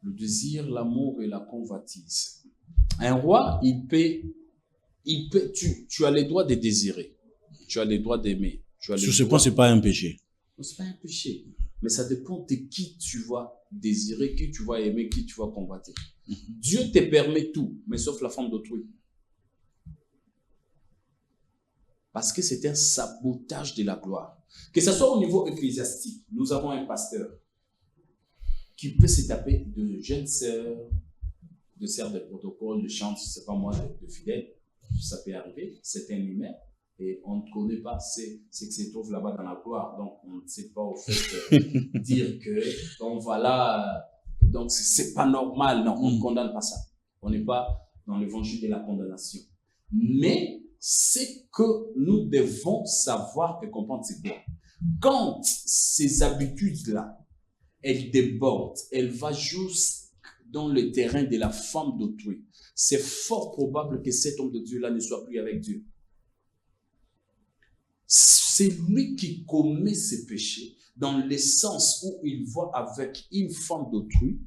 Le désir, l'amour et la convoitise. Un roi, tu as les droits de désirer. Tu as les droits d'aimer. Sur ce point, c'est pas un péché. Non, c'est pas un péché. Mais ça dépend de qui tu vas désirer, qui tu vas aimer, qui tu vas convoiter. Dieu te permet tout, mais sauf la femme d'autrui. Parce que c'est un sabotage de la gloire. Que ce soit au niveau ecclésiastique, nous avons un pasteur qui peut se taper de jeunes sœurs, de sœurs de protocole, de chants, je ne sais pas moi, de fidèles. Ça peut arriver, c'est un humain. Et on ne connaît pas ce qui se trouve là-bas dans la gloire. Donc, on ne sait pas au fait dire que, donc voilà, donc c'est pas normal. Non, on ne condamne pas ça. On n'est pas dans l'évangile de la condamnation. Mais, c'est que nous devons savoir et comprendre c'est quoi. Quand ces habitudes-là, elles débordent, elles vont juste dans le terrain de la femme d'autrui, c'est fort probable que cet homme de Dieu-là ne soit plus avec Dieu. C'est lui qui commet ces péchés dans le sens où il voit avec une femme d'autrui.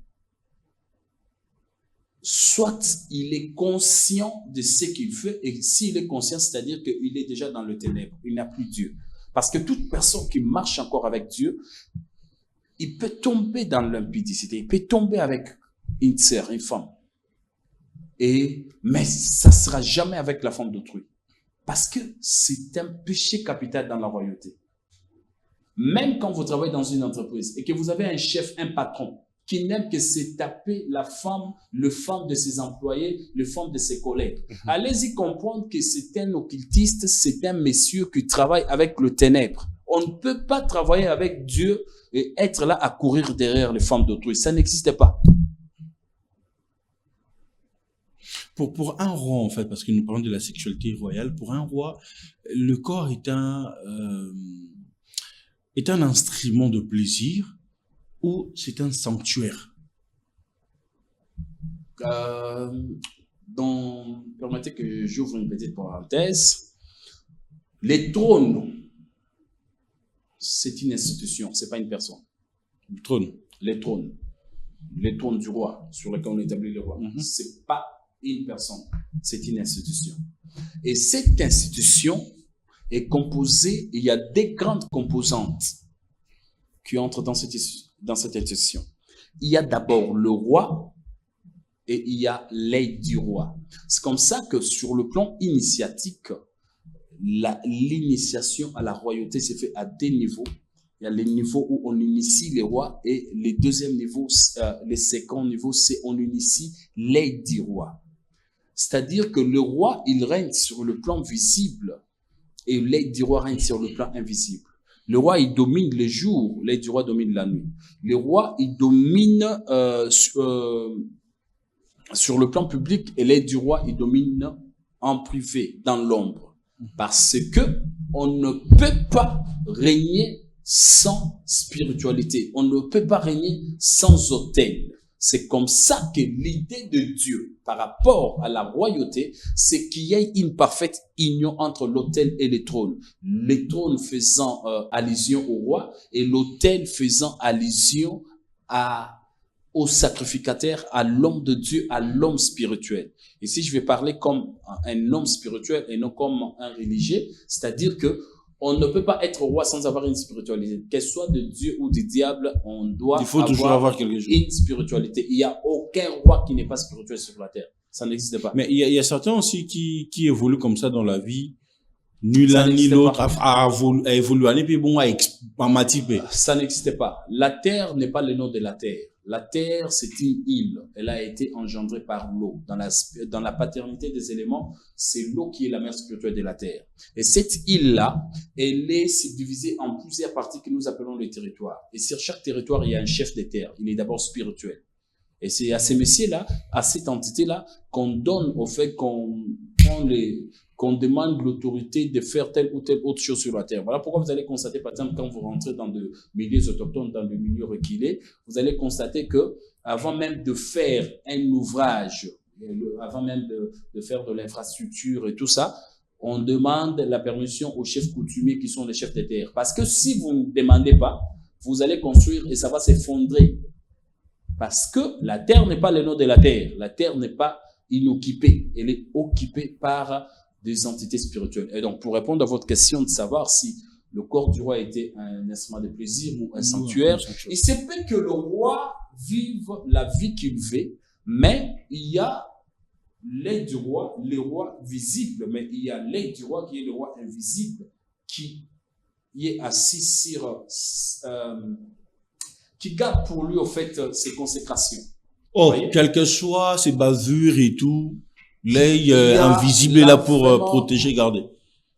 Soit il est conscient de ce qu'il fait, et s'il est conscient, c'est-à-dire qu'il est déjà dans le ténèbre, il n'a plus Dieu. Parce que toute personne qui marche encore avec Dieu, il peut tomber dans l'impudicité, il peut tomber avec une sœur, une femme. Mais ça ne sera jamais avec la femme d'autrui. Parce que c'est un péché capital dans la royauté. Même quand vous travaillez dans une entreprise et que vous avez un chef, un patron, qui n'aime que se taper la femme, le femme de ses employés, le femme de ses collègues. Allez-y comprendre que c'est un occultiste, c'est un monsieur qui travaille avec le ténèbre. On ne peut pas travailler avec Dieu et être là à courir derrière les femmes d'autrui. Ça n'existe pas. Pour un roi, en fait, parce que nous parlons de la sexualité royale, pour un roi, le corps est un instrument de plaisir ou c'est un sanctuaire? Permettez que j'ouvre une petite parenthèse. Les trônes, c'est une institution, c'est pas une personne. Le trône. Les trônes du roi, sur lesquels on établit le roi, c'est pas une personne, c'est une institution. Et cette institution est composée, il y a des grandes composantes qui entrent dans cette institution. Il y a d'abord le roi et il y a l'aide du roi. C'est comme ça que sur le plan initiatique, l'initiation à la royauté s'est fait à des niveaux. Il y a les niveaux où on initie les rois et les deuxièmes niveaux, les seconds niveaux, c'est on initie l'aide du roi. C'est-à-dire que le roi, il règne sur le plan visible et l'aide du roi règne sur le plan invisible. Le roi, il domine le jour, l'aide du roi domine la nuit. Le roi, il domine sur le plan public et l'aide du roi, il domine en privé, dans l'ombre. Parce que on ne peut pas régner sans spiritualité. On ne peut pas régner sans autel. C'est comme ça que l'idée de Dieu par rapport à la royauté, c'est qu'il y ait une parfaite union entre l'autel et les trônes. Les trônes faisant allusion au roi et l'autel faisant allusion au sacrificateur, à l'homme de Dieu, à l'homme spirituel. Ici, je vais parler comme un homme spirituel et non comme un religieux, c'est-à-dire que on ne peut pas être roi sans avoir une spiritualité. Qu'elle soit de Dieu ou du diable, on doit avoir quelque chose. Une spiritualité. Il n'y a aucun roi qui n'est pas spirituel sur la terre. Ça n'existe pas. Mais il y a certains aussi qui évoluent comme ça dans la vie. Ni l'un ni l'autre a évolué. Puis bon, à m'attiper. Ça n'existe pas. La terre n'est pas le nom de la terre. La terre, c'est une île. Elle a été engendrée par l'eau. Dans la paternité des éléments, c'est l'eau qui est la mère spirituelle de la terre. Et cette île-là, elle est subdivisée en plusieurs parties que nous appelons les territoires. Et sur chaque territoire, il y a un chef de terre. Il est d'abord spirituel. Et c'est à ces messieurs-là, à cette entité-là, qu'on donne au fait qu'on demande l'autorité de faire telle ou telle autre chose sur la terre. Voilà pourquoi vous allez constater, par exemple, quand vous rentrez dans des milieux autochtones, dans des milieux reculés, vous allez constater que avant même de faire un ouvrage, avant même de faire de l'infrastructure et tout ça, on demande la permission aux chefs coutumiers qui sont les chefs des terres. Parce que si vous ne demandez pas, vous allez construire et ça va s'effondrer. Parce que la terre n'est pas le nom de la terre. La terre n'est pas inoccupée. Elle est occupée par des entités spirituelles. Et donc, pour répondre à votre question de savoir si le corps du roi était un instrument de plaisir ou un sanctuaire, il se peut que le roi vive la vie qu'il veut, mais il y a l'aide du roi, le roi visible, mais il y a l'aide du roi qui est le roi invisible, qui est assis sur, qui garde pour lui, au fait, ses consécrations. Oh, quel que soit ses bavures et tout, l'œil invisible est là pour protéger, garder.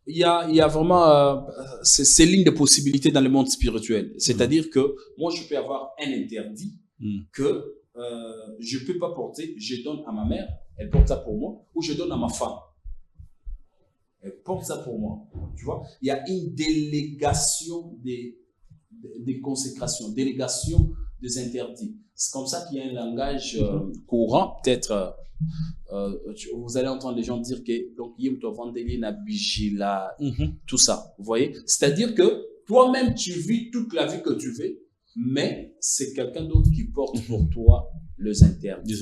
Il y a vraiment ces lignes de possibilités dans le monde spirituel. C'est-à-dire que moi, je peux avoir un interdit que je peux pas porter. Je donne à ma mère, elle porte ça pour moi, ou je donne à ma femme. Elle porte ça pour moi. Tu vois, il y a une délégation des consécrations, délégation des interdits. C'est comme ça qu'il y a un langage courant, peut-être. Vous allez entendre les gens dire que donc tout ça, vous voyez, c'est-à-dire que toi-même tu vis toute la vie que tu veux, mais c'est quelqu'un d'autre qui porte pour toi les interdits.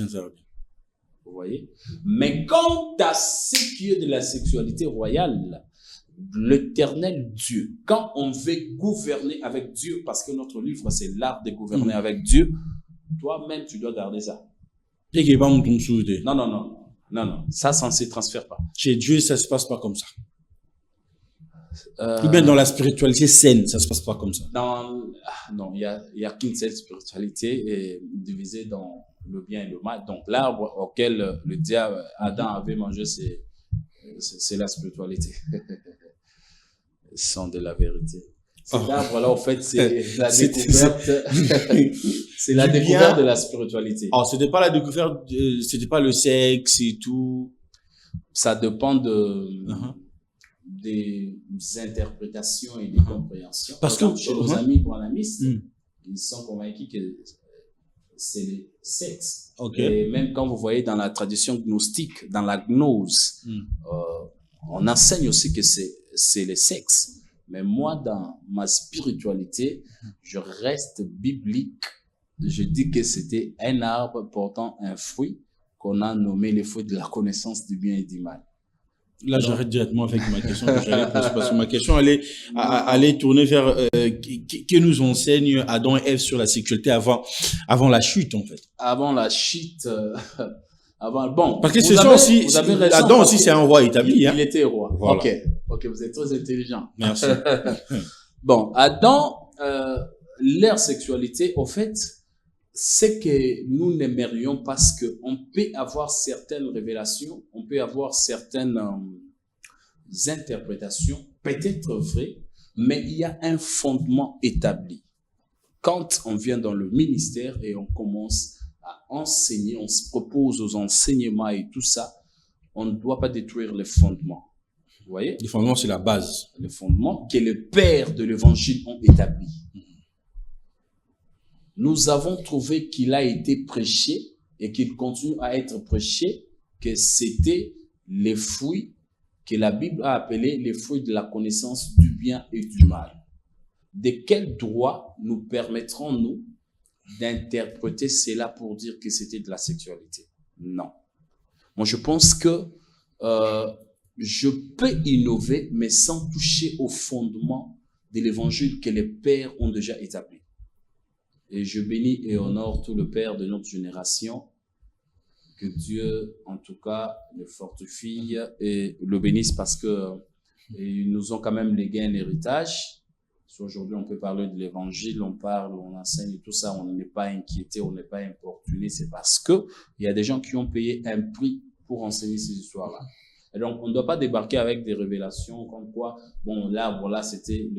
Vous voyez, mais quant à ce qui est de la sexualité royale, l'éternel Dieu, quand on veut gouverner avec Dieu, parce que notre livre c'est l'art de gouverner avec Dieu, toi-même tu dois garder ça. Non, ça ne se transfère pas. Chez Dieu, ça se passe pas comme ça. Ou bien dans la spiritualité saine, ça se passe pas comme ça. Non, il y a qu'une seule spiritualité divisée dans le bien et le mal. Donc l'arbre auquel le diable, Adam avait mangé, c'est la spiritualité. Sans de la vérité. Cet arbre-là, en fait, c'est la découverte. C'est la découverte de la spiritualité. Oh, c'était pas la découverte, c'était pas le sexe et tout. Ça dépend des interprétations et des compréhensions. Parce que chez nos amis brahmanistes, ils sont convaincus que c'est le sexe. Ok. Et même quand vous voyez dans la tradition gnostique, dans la gnose, on enseigne aussi que c'est le sexe. Mais moi, dans ma spiritualité, je reste biblique. Je dis que c'était un arbre portant un fruit qu'on a nommé le fruit de la connaissance du bien et du mal. Là, j'arrête directement avec ma question que j'allais poser parce que ma question allait tourner vers que nous enseigne Adam et Ève sur la sexualité avant la chute, en fait. Avant la chute, bon. Parce que c'est ça aussi, Adam aussi, c'est un roi établi. Il était roi. Voilà. Ok, vous êtes très intelligent. Merci. Bon, Adam, leur sexualité, au fait, c'est que nous n'aimerions parce que on peut avoir certaines révélations, on peut avoir certaines interprétations, peut-être vraies, mais il y a un fondement établi. Quand on vient dans le ministère et on commence à enseigner, on se propose aux enseignements et tout ça, on ne doit pas détruire les fondements. Vous voyez? Les fondements, c'est la base. Les fondements que les pères de l'évangile ont établis. Nous avons trouvé qu'il a été prêché et qu'il continue à être prêché, que c'était les fruits que la Bible a appelés les fruits de la connaissance du bien et du mal. De quel droit nous permettrons-nous d'interpréter cela pour dire que c'était de la sexualité? Non. Moi, je pense que je peux innover, mais sans toucher au fondement de l'évangile que les pères ont déjà établi. Et je bénis et honore tout le père de notre génération. Que Dieu, en tout cas, le fortifie et le bénisse parce que ils nous ont quand même légué un héritage. Aujourd'hui, on peut parler de l'évangile, on parle, on enseigne tout ça, on n'est pas inquiété, on n'est pas importuné. C'est parce que il y a des gens qui ont payé un prix pour enseigner ces histoires-là. Et donc, on ne doit pas débarquer avec des révélations comme quoi, bon, là, voilà, c'était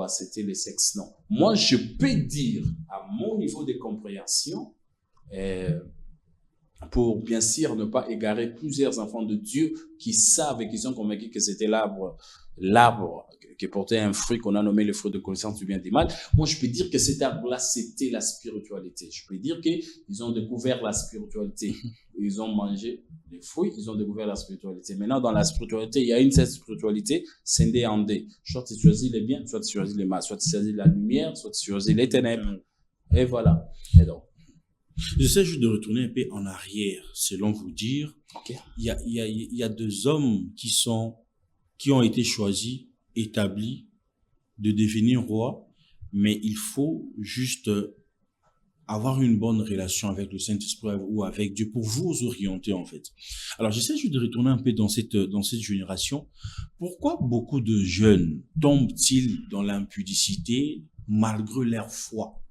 c'était le sexe. Non. Moi, je peux dire, à mon niveau de compréhension, pour bien sûr ne pas égarer plusieurs enfants de Dieu qui savent et qui sont convaincus que c'était l'arbre qui portait un fruit qu'on a nommé le fruit de connaissance du bien et du mal. Moi, je peux dire que cet arbre-là, c'était la spiritualité. Je peux dire qu'ils ont découvert la spiritualité. Ils ont mangé les fruits, ils ont découvert la spiritualité. Maintenant, dans la spiritualité, il y a une seule spiritualité, scindée en deux. Soit tu choisis les biens, soit tu choisis les mal, soit tu choisis la lumière, soit tu choisis les ténèbres. Et voilà. Et donc, j'essaie juste de retourner un peu en arrière, selon vous dire. okay. Il y a deux hommes qui ont été choisis, établis de devenir roi, mais il faut juste avoir une bonne relation avec le Saint-Esprit ou avec Dieu pour vous orienter, en fait. Alors, j'essaie juste de retourner un peu dans cette génération. Pourquoi beaucoup de jeunes tombent-ils dans l'impudicité malgré leur foi?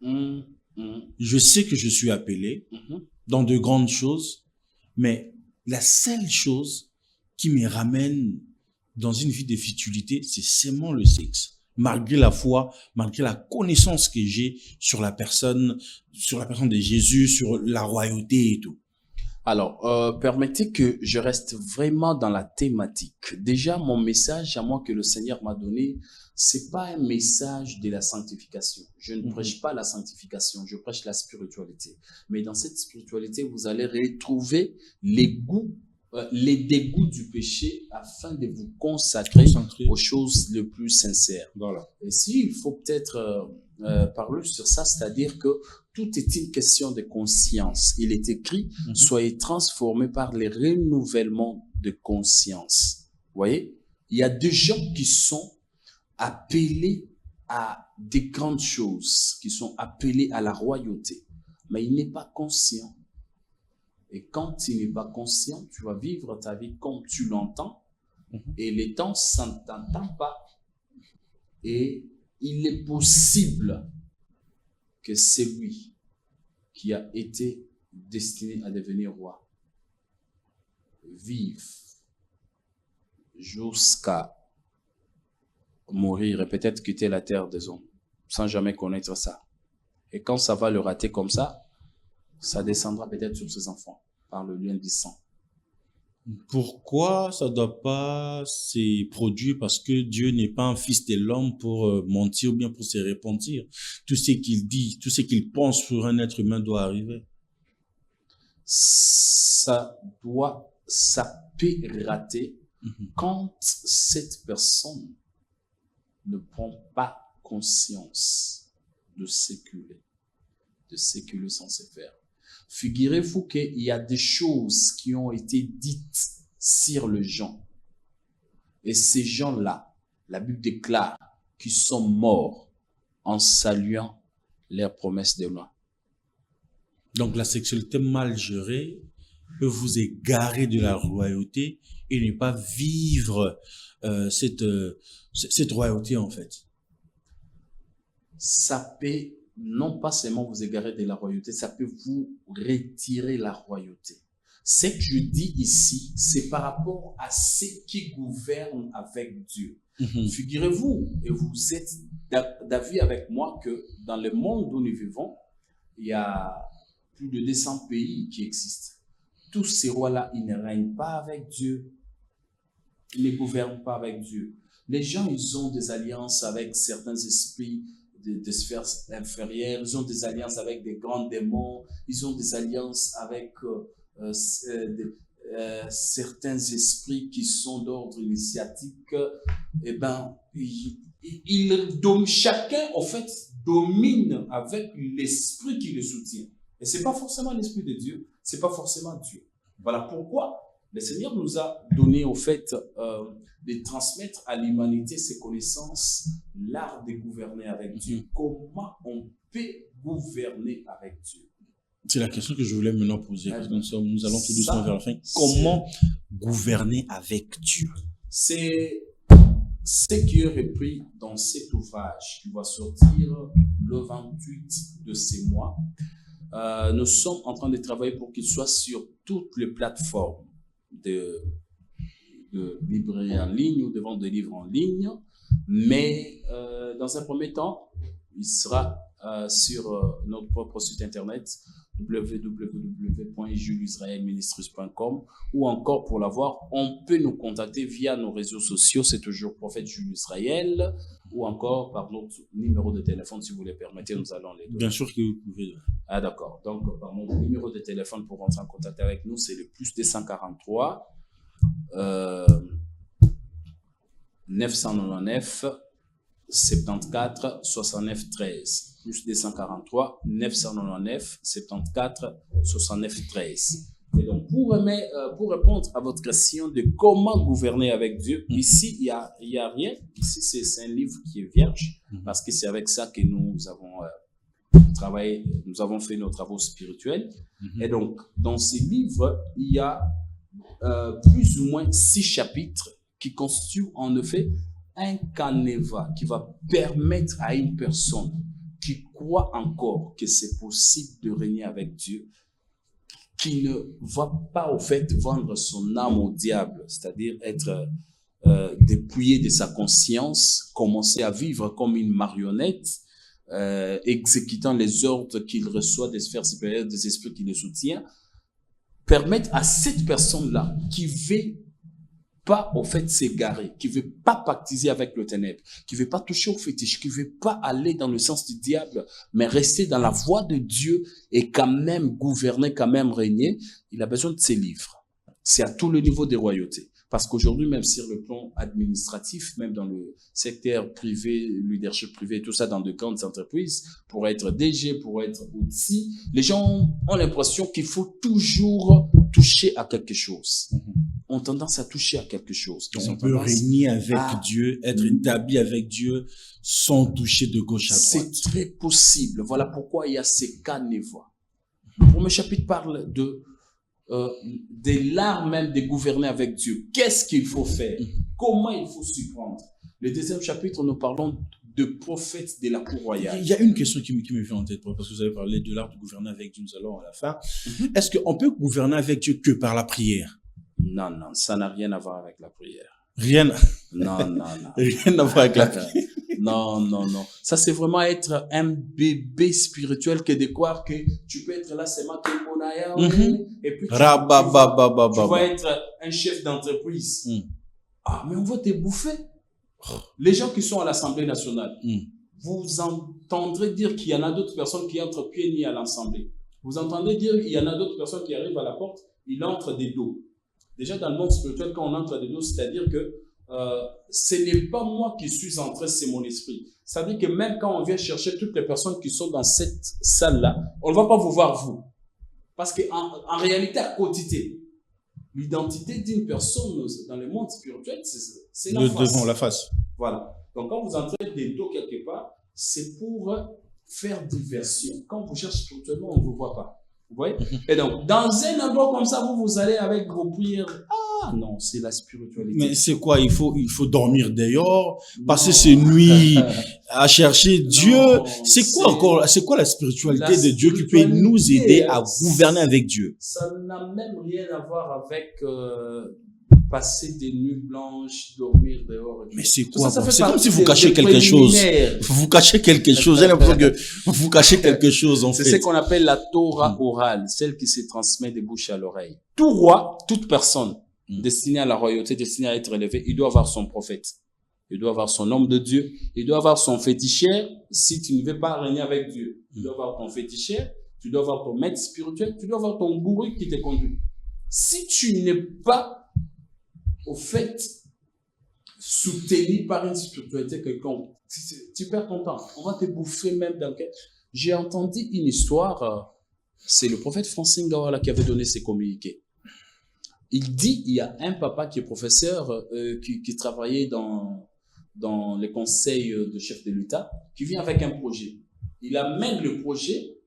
Je sais que je suis appelé dans de grandes choses, mais la seule chose qui me ramène dans une vie de futilité, c'est seulement le sexe. Malgré la foi, malgré la connaissance que j'ai sur la personne de Jésus, sur la royauté et tout. Alors, permettez que je reste vraiment dans la thématique. Déjà, mon message à moi que le Seigneur m'a donné, c'est pas un message de la sanctification. Je ne prêche pas la sanctification, je prêche la spiritualité. Mais dans cette spiritualité, vous allez retrouver les dégoûts du péché afin de vous consacrer aux choses les plus sincères. Voilà. Et s'il faut peut-être parler sur ça, c'est-à-dire que tout est une question de conscience. Il est écrit, soyez transformés par les renouvellements de conscience. Vous voyez, il y a des gens qui sont appelés à des grandes choses, qui sont appelés à la royauté, mais il n'est pas conscient. Et quand tu n'es pas conscient, tu vas vivre ta vie comme tu l'entends, et les temps ne t'entendent pas. Et il est possible que celui qui a été destiné à devenir roi vive jusqu'à mourir et peut-être quitter la terre des hommes sans jamais connaître ça. Et quand ça va le rater comme ça descendra peut-être sur ses enfants par le lien du sang. Pourquoi ça ne doit pas se produire? Parce que Dieu n'est pas un fils de l'homme pour mentir ou bien pour se repentir. Tout ce qu'il dit, tout ce qu'il pense sur un être humain doit arriver. Ça peut rater quand cette personne ne prend pas conscience de séculer sans se faire. Figurez-vous qu'il y a des choses qui ont été dites sur les gens. Et ces gens-là, la Bible déclare qu'ils sont morts en saluant leurs promesses de loi. Donc la sexualité mal gérée peut vous égarer de la royauté et ne pas vivre cette royauté en fait. Ça peut non pas seulement vous égarer de la royauté, ça peut vous retirer la royauté. Ce que je dis ici, c'est par rapport à ceux qui gouvernent avec Dieu. Figurez-vous, et vous êtes d'avis avec moi, que dans le monde où nous vivons, il y a plus de 200 pays qui existent. Tous ces rois-là, ils ne règnent pas avec Dieu. Ils ne gouvernent pas avec Dieu. Les gens, ils ont des alliances avec certains esprits des sphères inférieures, ils ont des alliances avec des grands démons, ils ont des alliances avec certains esprits qui sont d'ordre initiatique. Eh ben, chacun, en fait, domine avec l'esprit qui le soutient. Et c'est pas forcément l'esprit de Dieu, c'est pas forcément Dieu. Voilà pourquoi le Seigneur nous a donné, au fait, de transmettre à l'humanité ses connaissances, l'art de gouverner avec Dieu. Comment on peut gouverner avec Dieu? C'est la question que je voulais maintenant poser, parce que nous allons tout doucement vers la fin. Comment gouverner avec Dieu? C'est ce qui est repris dans cet ouvrage qui va sortir le 28 de ce mois. Nous sommes en train de travailler pour qu'il soit sur toutes les plateformes de librairie en ligne ou de vente de livres en ligne, mais dans un premier temps, il sera sur notre propre site internet www.julisraelministries.com, ou encore pour l'avoir, on peut nous contacter via nos réseaux sociaux, c'est toujours Prophète Jules Israël, ou encore par notre numéro de téléphone, si vous le permettez, nous allons les donner. Bien sûr que vous pouvez. Ah d'accord, donc par notre numéro de téléphone pour rentrer en contact avec nous, c'est le +243 999 74 69 13, +243 999 74 69 13. Et donc, pour répondre à votre question de comment gouverner avec Dieu, ici, il y a rien. Ici, c'est un livre qui est vierge, parce que c'est avec ça que nous avons travaillé, nous avons fait nos travaux spirituels. Et donc, dans ce livre, il y a plus ou moins 6 chapitres qui constituent en effet un canevas qui va permettre à une personne qui croit encore que c'est possible de régner avec Dieu, qui ne va pas au fait vendre son âme au diable, c'est-à-dire être dépouillé de sa conscience, commencer à vivre comme une marionnette, exécutant les ordres qu'il reçoit des sphères supérieures, des esprits qui le soutiennent, permettre à cette personne-là qui veut pas, au fait, s'égarer, qui veut pas pactiser avec le ténèbre, qui veut pas toucher au fétiche, qui veut pas aller dans le sens du diable, mais rester dans la voie de Dieu et quand même gouverner, quand même régner, il a besoin de ces livres. C'est à tout le niveau des royautés. Parce qu'aujourd'hui, même sur le plan administratif, même dans le secteur privé, leadership privé, tout ça dans de grandes entreprises, pour être DG, pour être au-dessus, les gens ont l'impression qu'il faut toujours toucher à quelque chose. Ont tendance à toucher à quelque chose. On peut régner avec Dieu, être établi avec Dieu sans toucher de gauche à droite. C'est très possible. Voilà pourquoi il y a ces canevas. Le premier chapitre parle de l'art même de gouverner avec Dieu. Qu'est-ce qu'il faut faire? Comment il faut s'y prendre? Le deuxième chapitre, nous parlons de prophètes de la cour royale. Il y a une question qui me vient en tête, parce que vous avez parlé de l'art de gouverner avec Dieu, nous allons à la fin. Est-ce qu'on peut gouverner avec Dieu que par la prière? Non, ça n'a rien à voir avec la prière. Rien. Non. Rien à voir avec la prière. Non, non, non. Ça, c'est vraiment être un bébé spirituel que de croire que tu peux être là, c'est ma Monaya, et puis tu vas être un chef d'entreprise. Ah, mais on va te bouffer. Les gens qui sont à l'Assemblée nationale, vous entendrez dire qu'il y en a d'autres personnes qui entrent pieds nus à l'Assemblée. Vous entendez dire qu'il y en a d'autres personnes qui arrivent à la porte, ils entrent des dos. Déjà, dans le monde spirituel, quand on entre des dos, c'est-à-dire que ce n'est pas moi qui suis entré, c'est mon esprit. C'est-à-dire que même quand on vient chercher toutes les personnes qui sont dans cette salle-là, on ne va pas vous voir vous. Parce qu'en réalité, à quotité, l'identité d'une personne dans le monde spirituel, c'est la face. Devant la face. Voilà. Donc, quand vous entrez des dos quelque part, c'est pour faire diversion. Quand vous cherchez spirituellement, on ne vous voit pas. Vous voyez? Et donc, dans un endroit comme ça, vous allez avec vos prières. Ah non, c'est la spiritualité. Mais c'est quoi? Il faut dormir dehors, passer ses nuits à chercher Dieu. C'est quoi encore? C'est quoi la spiritualité de Dieu qui peut nous aider à gouverner avec Dieu? Ça n'a même rien à voir avec passer des nuits blanches, dormir dehors. Mais c'est quoi? C'est comme si vous cachez quelque chose. Vous cachez quelque chose. J'ai l'impression que vous cachez quelque chose, en fait. C'est ce qu'on appelle la Torah orale, celle qui se transmet de bouche à l'oreille. Tout roi, toute personne destinée à la royauté, destinée à être élevée, il doit avoir son prophète. Il doit avoir son homme de Dieu. Il doit avoir son féticheur si tu ne veux pas régner avec Dieu. Tu dois avoir ton féticheur, tu dois avoir ton maître spirituel, tu dois avoir ton gourou qui te conduit. Si tu n'es pas au fait, soutenu par une spiritualité quelconque, tu perds ton temps. On va te bouffer même dans quel... J'ai entendu une histoire, c'est le prophète Francine Gawala qui avait donné ses communiqués. Il dit, il y a un papa qui est professeur, qui travaillait dans les conseils de chef de l'État, qui vient avec un projet. Il amène le projet,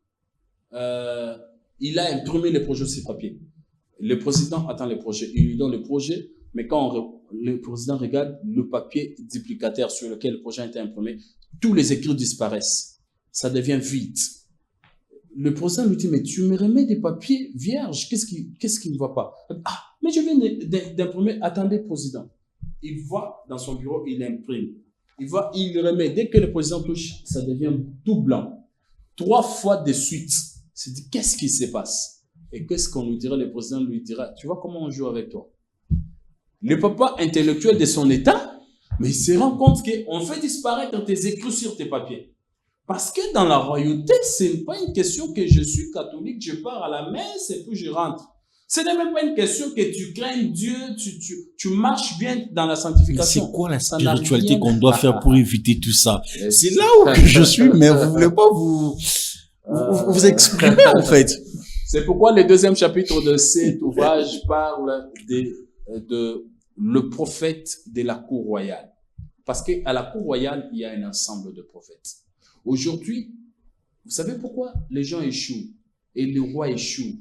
il a imprimé le projet sur papier. Le président attend le projet, il lui donne le projet, mais quand le président regarde le papier duplicataire sur lequel le projet a été imprimé, tous les écrits disparaissent. Ça devient vide. Le président lui dit, mais tu me remets des papiers vierges, qu'est-ce qui ne va pas? Ah, mais je viens d'imprimer, attendez, président. Il voit dans son bureau, il imprime. Il remet, dès que le président touche, ça devient tout blanc. 3 fois de suite. Il se dit, qu'est-ce qui se passe? Et qu'est-ce qu'on lui dira? Le président lui dira, tu vois comment on joue avec toi? Le papa intellectuel de son état, mais il se rend compte qu'on fait disparaître tes écrits sur tes papiers. Parce que dans la royauté, ce n'est pas une question que je suis catholique, je pars à la messe et puis je rentre. Ce n'est même pas une question que tu crains Dieu, tu marches bien dans la sanctification. C'est quoi la spiritualité qu'on doit faire pour éviter tout ça? C'est là où je suis, mais vous ne voulez pas vous exprimer en fait. C'est pourquoi le 2e chapitre de cet ouvrage parle de le prophète de la cour royale. Parce qu'à la cour royale, il y a un ensemble de prophètes. Aujourd'hui, vous savez pourquoi les gens échouent et les rois échouent?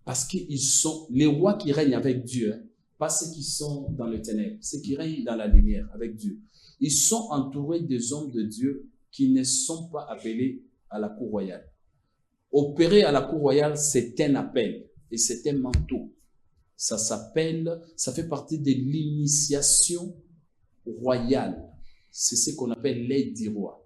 Parce qu'ils sont les rois qui règnent avec Dieu, hein, pas ceux qui sont dans le ténèbre, ceux qui règnent dans la lumière avec Dieu. Ils sont entourés des hommes de Dieu qui ne sont pas appelés à la cour royale. Opérer à la cour royale, c'est un appel et c'est un manteau. Ça fait partie de l'initiation royale. C'est ce qu'on appelle l'aide du roi.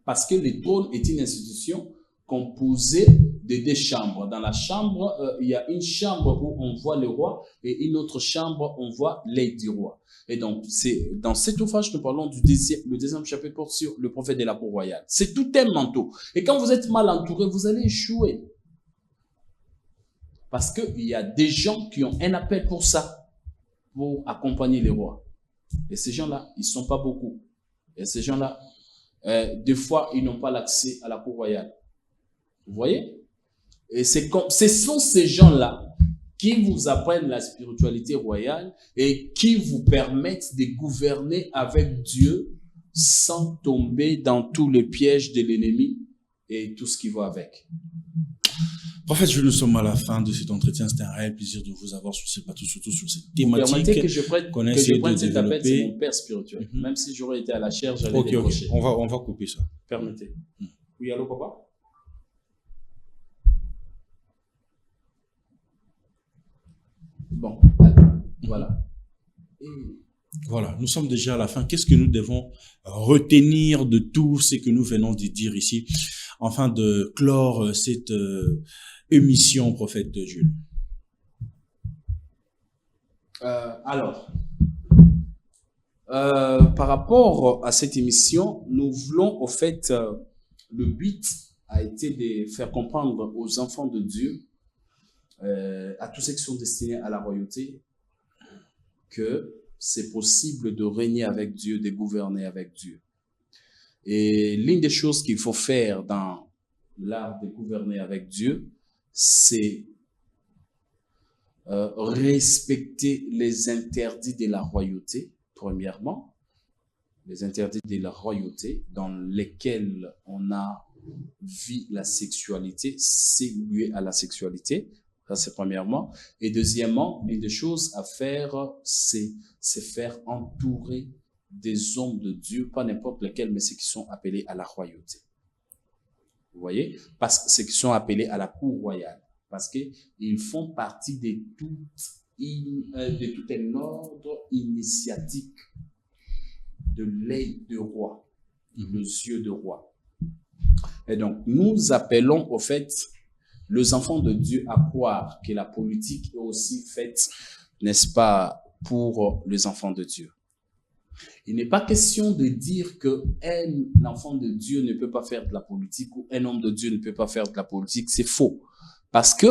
Parce que le trône est une institution composée de 2 chambres. Dans la chambre, il y a une chambre où on voit le roi et une autre chambre où on voit l'aide du roi. Et donc, c'est dans cet ouvrage que nous parlons du 2e chapitre sur le prophète de la cour royale. C'est tout un manteau. Et quand vous êtes mal entouré, vous allez échouer. Parce qu'il y a des gens qui ont un appel pour ça, pour accompagner les rois. Et ces gens-là, ils ne sont pas beaucoup. Et ces gens-là, des fois, ils n'ont pas l'accès à la cour royale. Vous voyez? Et ce sont ces gens-là qui vous apprennent la spiritualité royale et qui vous permettent de gouverner avec Dieu sans tomber dans tous les pièges de l'ennemi et tout ce qui va avec. Prophète, nous sommes à la fin de cet entretien. C'était un réel plaisir de vous avoir sur ces plateaux, surtout sur cette thématique. Permettez que je prenne cet appel, c'est mon père spirituel. Même si j'aurais été à la chaire, j'allais décrocher. On va couper ça. Permettez. Oui, allô, papa? Bon, voilà. Et Voilà, nous sommes déjà à la fin. Qu'est-ce que nous devons retenir de tout ce que nous venons de dire ici, afin de clore cette émission, prophète Jules? Alors, par rapport à cette émission, nous voulons, au fait, le but a été de faire comprendre aux enfants de Dieu, à tous ceux qui sont destinés à la royauté, que c'est possible de régner avec Dieu, de gouverner avec Dieu. Et l'une des choses qu'il faut faire dans l'art de gouverner avec Dieu, c'est respecter les interdits de la royauté, premièrement, les interdits de la royauté dans lesquels on a vu la sexualité, c'est lié à la sexualité, ça c'est premièrement. Et deuxièmement, l'une des choses à faire, c'est se faire entourer des hommes de Dieu, pas n'importe lesquels, mais ceux qui sont appelés à la royauté. Vous voyez? Parce que ceux qui sont appelés à la cour royale. Parce qu'ils font partie de tout un ordre initiatique de l'œil de roi, les yeux de roi. Et donc, nous appelons au fait les enfants de Dieu à croire que la politique est aussi faite, n'est-ce pas, pour les enfants de Dieu. Il n'est pas question de dire qu'un enfant de Dieu ne peut pas faire de la politique ou un homme de Dieu ne peut pas faire de la politique. C'est faux. Parce que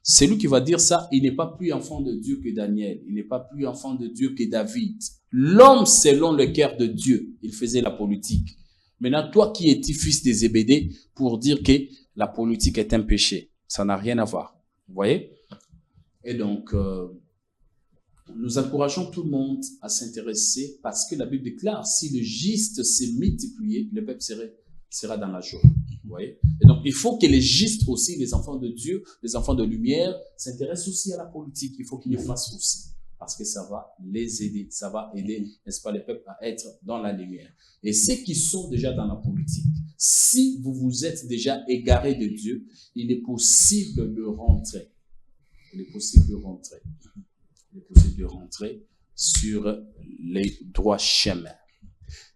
celui qui va dire ça, il n'est pas plus enfant de Dieu que Daniel. Il n'est pas plus enfant de Dieu que David. L'homme selon le cœur de Dieu, il faisait la politique. Maintenant, toi qui es fils des Zébédée, pour dire que la politique est un péché, ça n'a rien à voir. Vous voyez? Et donc, nous encourageons tout le monde à s'intéresser parce que la Bible déclare, si le juste s'est multiplié, le peuple sera dans la joie. Vous voyez? Et donc, il faut que les justes aussi, les enfants de Dieu, les enfants de lumière, s'intéressent aussi à la politique. Il faut qu'ils le fassent aussi. Parce que ça va les aider. Ça va aider, n'est-ce pas, les peuples à être dans la lumière. Et ceux qui sont déjà dans la politique, si vous vous êtes déjà égarés de Dieu, il est possible de rentrer. Il est possible de rentrer. Il est possible de rentrer sur les droits chemins.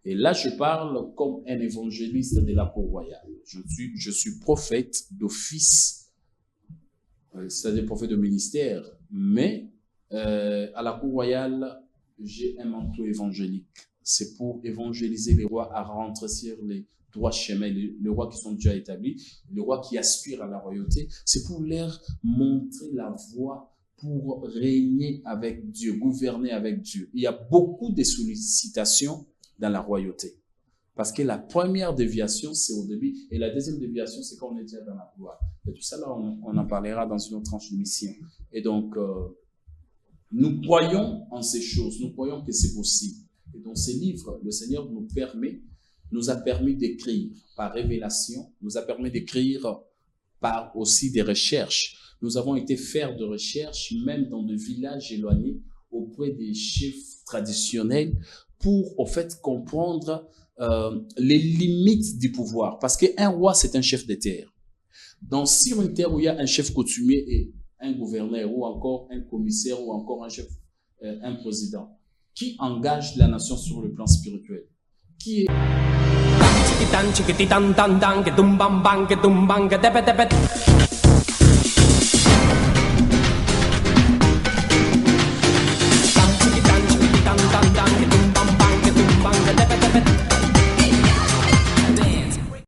Et là, je parle comme un évangéliste de la cour royale. Je suis prophète d'office, c'est-à-dire prophète de ministère, mais à la cour royale, j'ai un manteau évangélique. C'est pour évangéliser les rois à rentrer sur les droits chemins, les rois qui sont déjà établis, les rois qui aspirent à la royauté. C'est pour leur montrer la voie pour régner avec Dieu, gouverner avec Dieu. Il y a beaucoup de sollicitations dans la royauté. Parce que la première déviation, c'est au début, et la deuxième déviation, c'est quand on est déjà dans la gloire. Et tout ça, là, on en parlera dans une autre tranche de mission. Et donc, nous croyons en ces choses, nous croyons que c'est possible. Et dans ces livres, le Seigneur nous a permis d'écrire par révélation, nous a permis d'écrire par aussi des recherches. Nous avons été faire de recherches, même dans des villages éloignés, auprès des chefs traditionnels, pour, au fait, comprendre les limites du pouvoir. Parce qu'un roi, c'est un chef de terre. Sur une terre où il y a un chef coutumier et un gouverneur, ou encore un commissaire, ou encore un chef, un président, qui engage la nation sur le plan spirituel? Qui est...